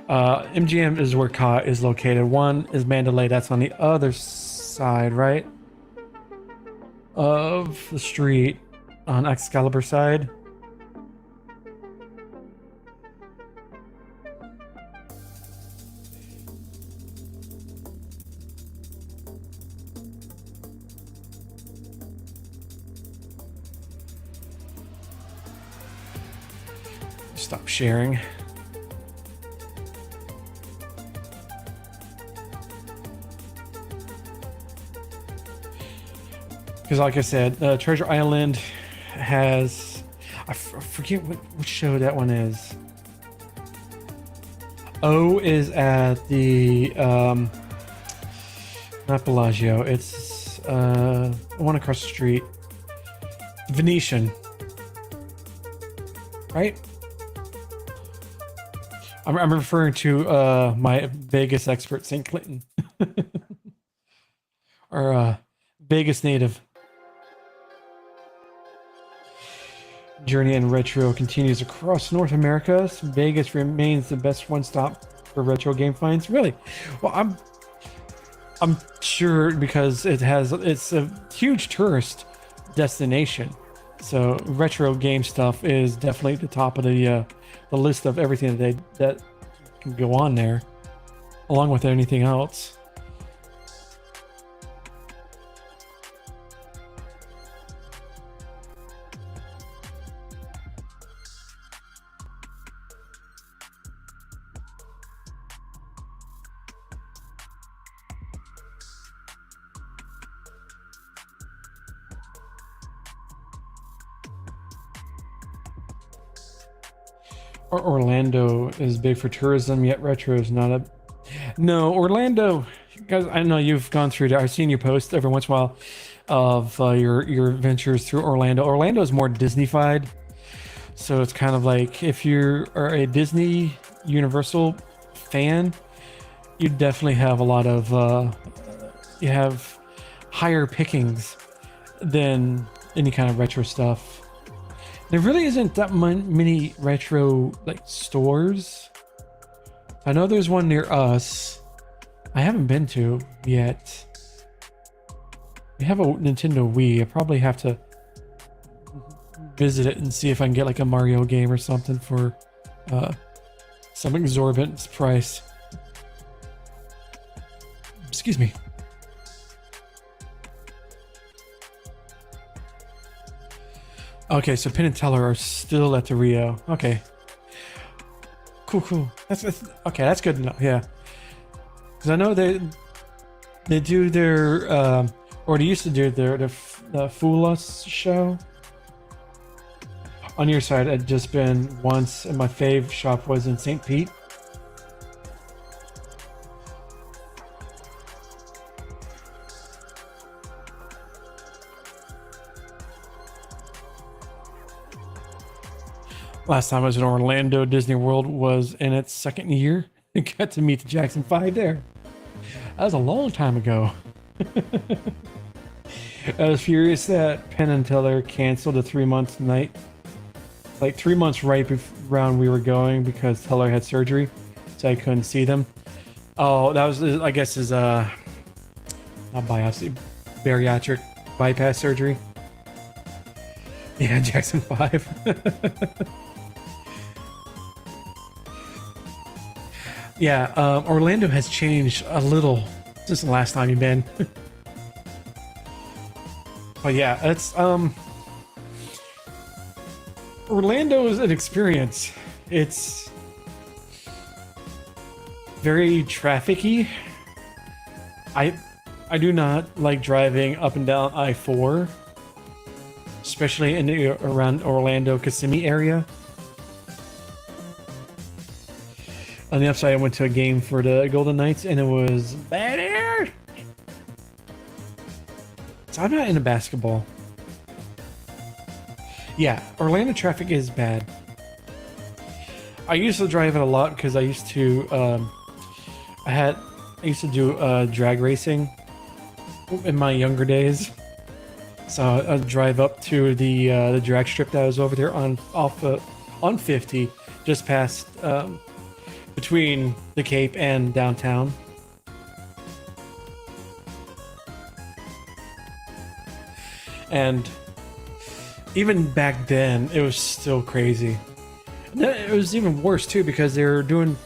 MGM is where Ka is located. One is Mandalay, that's on the other side, right? Of the street on Excalibur side. Stop sharing. Because like I said, Treasure Island has... I forget which show that one is. O is at the... not Bellagio. It's one across the street. Venetian. Right? I'm referring to my Vegas expert, St. Clinton. Or Vegas native. Journey in Retro continues across North America. Vegas remains the best one-stop for retro game finds. Really? Well, I'm sure because it's a huge tourist destination. So retro game stuff is definitely at the top of the list of everything that can go on there, along with anything else. Orlando is big for tourism, yet retro is not a. No, Orlando, guys. I know you've gone through that. I've seen your post every once in a while of your adventures through Orlando. Orlando is more Disneyfied, so it's kind of like if you are a Disney Universal fan, you definitely have a lot of you have higher pickings than any kind of retro stuff. There really isn't that many retro like stores. I know there's one near us. I haven't been to yet. We have a Nintendo Wii. I probably have to visit it and see if I can get like a Mario game or something for some exorbitant price. Excuse me. Okay, so Penn and Teller are still at the Rio. Okay. Cool. That's okay. That's good to know. Yeah, because I know they do their or they used to do the Fool Us show. On your side, I'd just been once, and my fave shop was in St. Pete. Last time I was in Orlando, Disney World was in its second year. I got to meet the Jackson 5 there. That was a long time ago. I was furious that Penn and Teller canceled the 3 months night. Like 3 months right around we were going because Teller had surgery, so I couldn't see them. Oh, that was, I guess, his not biopsy, bariatric bypass surgery. Yeah, Jackson 5. Yeah, Orlando has changed a little since the last time you've been. But yeah, it's Orlando is an experience. It's very trafficy. I do not like driving up and down I-4, especially in the around Orlando Kissimmee area. On the upside, I went to a game for the Golden Knights, and it was bad air. So I'm not into basketball. Yeah, Orlando traffic is bad. I used to drive it a lot because I used to, I used to do drag racing in my younger days. So I'd drive up to the drag strip that was over there on 50, just past. Between the Cape and downtown. And even back then, it was still crazy. It was even worse too because they were doing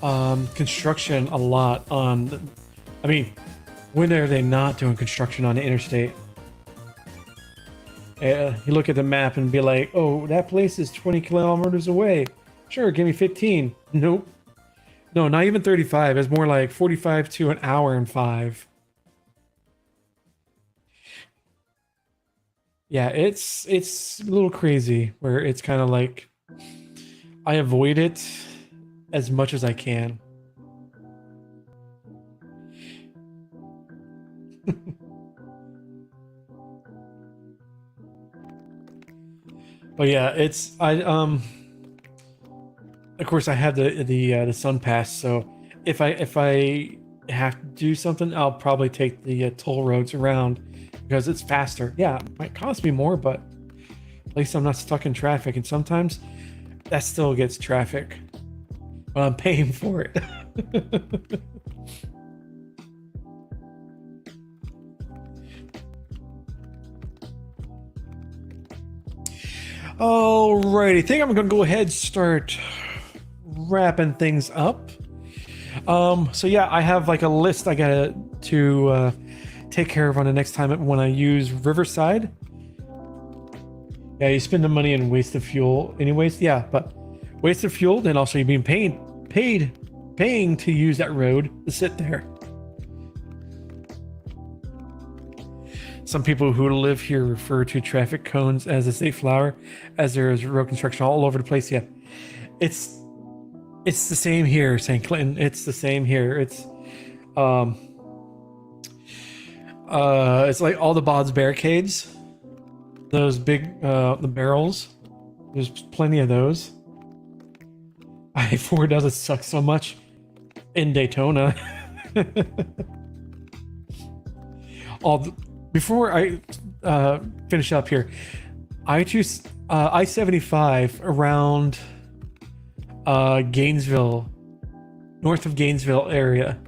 construction a lot on. I mean, when are they not doing construction on the interstate? You look at the map and be like, "Oh, that place is 20 kilometers away. Sure, give me 15." Nope. No, not even 35. It's more like 45 to an hour and 5. Yeah, it's a little crazy where it's kind of like I avoid it as much as I can. But yeah, it's of course, I have the Sun Pass, so if I have to do something, I'll probably take the toll roads around because it's faster. Yeah, it might cost me more, but at least I'm not stuck in traffic. And sometimes that still gets traffic, but I'm paying for it. Alrighty, I think I'm gonna go ahead and start wrapping things up. So yeah, I have like a list I gotta to take care of on the next time when I use Riverside. Yeah, you spend the money and waste the fuel anyways. Yeah, but waste of fuel, then also you're being paying to use that road to sit there. Some people who live here refer to traffic cones as a safe flower, as there is road construction all over the place. Yeah, It's the same here, St. Clinton. It's the same here. Um it's like all the Bod's barricades, those big the barrels. There's plenty of those. I-4 doesn't suck so much in Daytona. Before I finish up here, I choose I-75 around Gainesville, north of Gainesville area.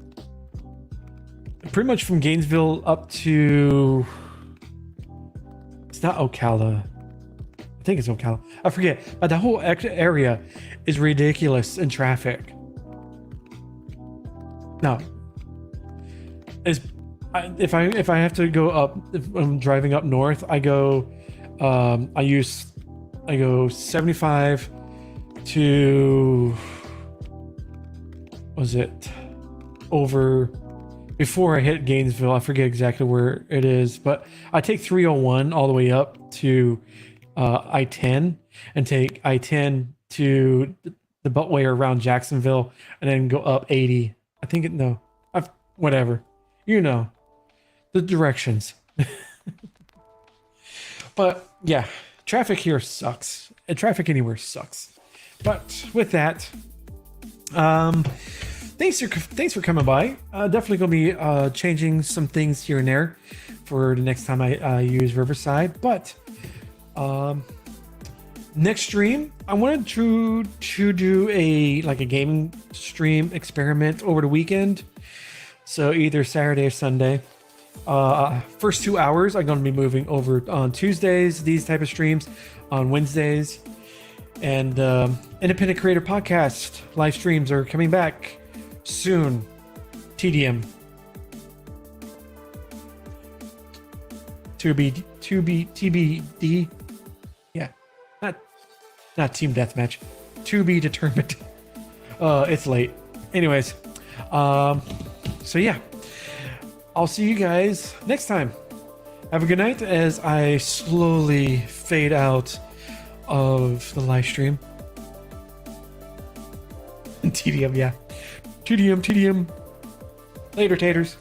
Pretty much from Gainesville up to, it's not Ocala. I think it's Ocala. I forget. But the whole area is ridiculous in traffic. No. If I have to go up, if I'm driving up north, I go 75 to, was it over before I hit Gainesville? I forget exactly where it is, but I take 301 all the way up to I-10 and take I-10 to the Beltway around Jacksonville and then go up 80. I think whatever, the directions. But yeah, traffic here sucks. Traffic anywhere sucks. But with that, thanks for coming by. Definitely gonna be changing some things here and there for the next time I use Riverside. But next stream, I wanted to do a gaming stream experiment over the weekend. So either Saturday or Sunday. First 2 hours, I'm going to be moving over on Tuesdays, these type of streams, on Wednesdays. And Independent Creator Podcast live streams are coming back soon. TDM. TBD. Yeah. Not Team Deathmatch. To be determined. It's late. Anyways. So yeah. I'll see you guys next time. Have a good night as I slowly fade out of the live stream. TDM, yeah. TDM. Later, taters.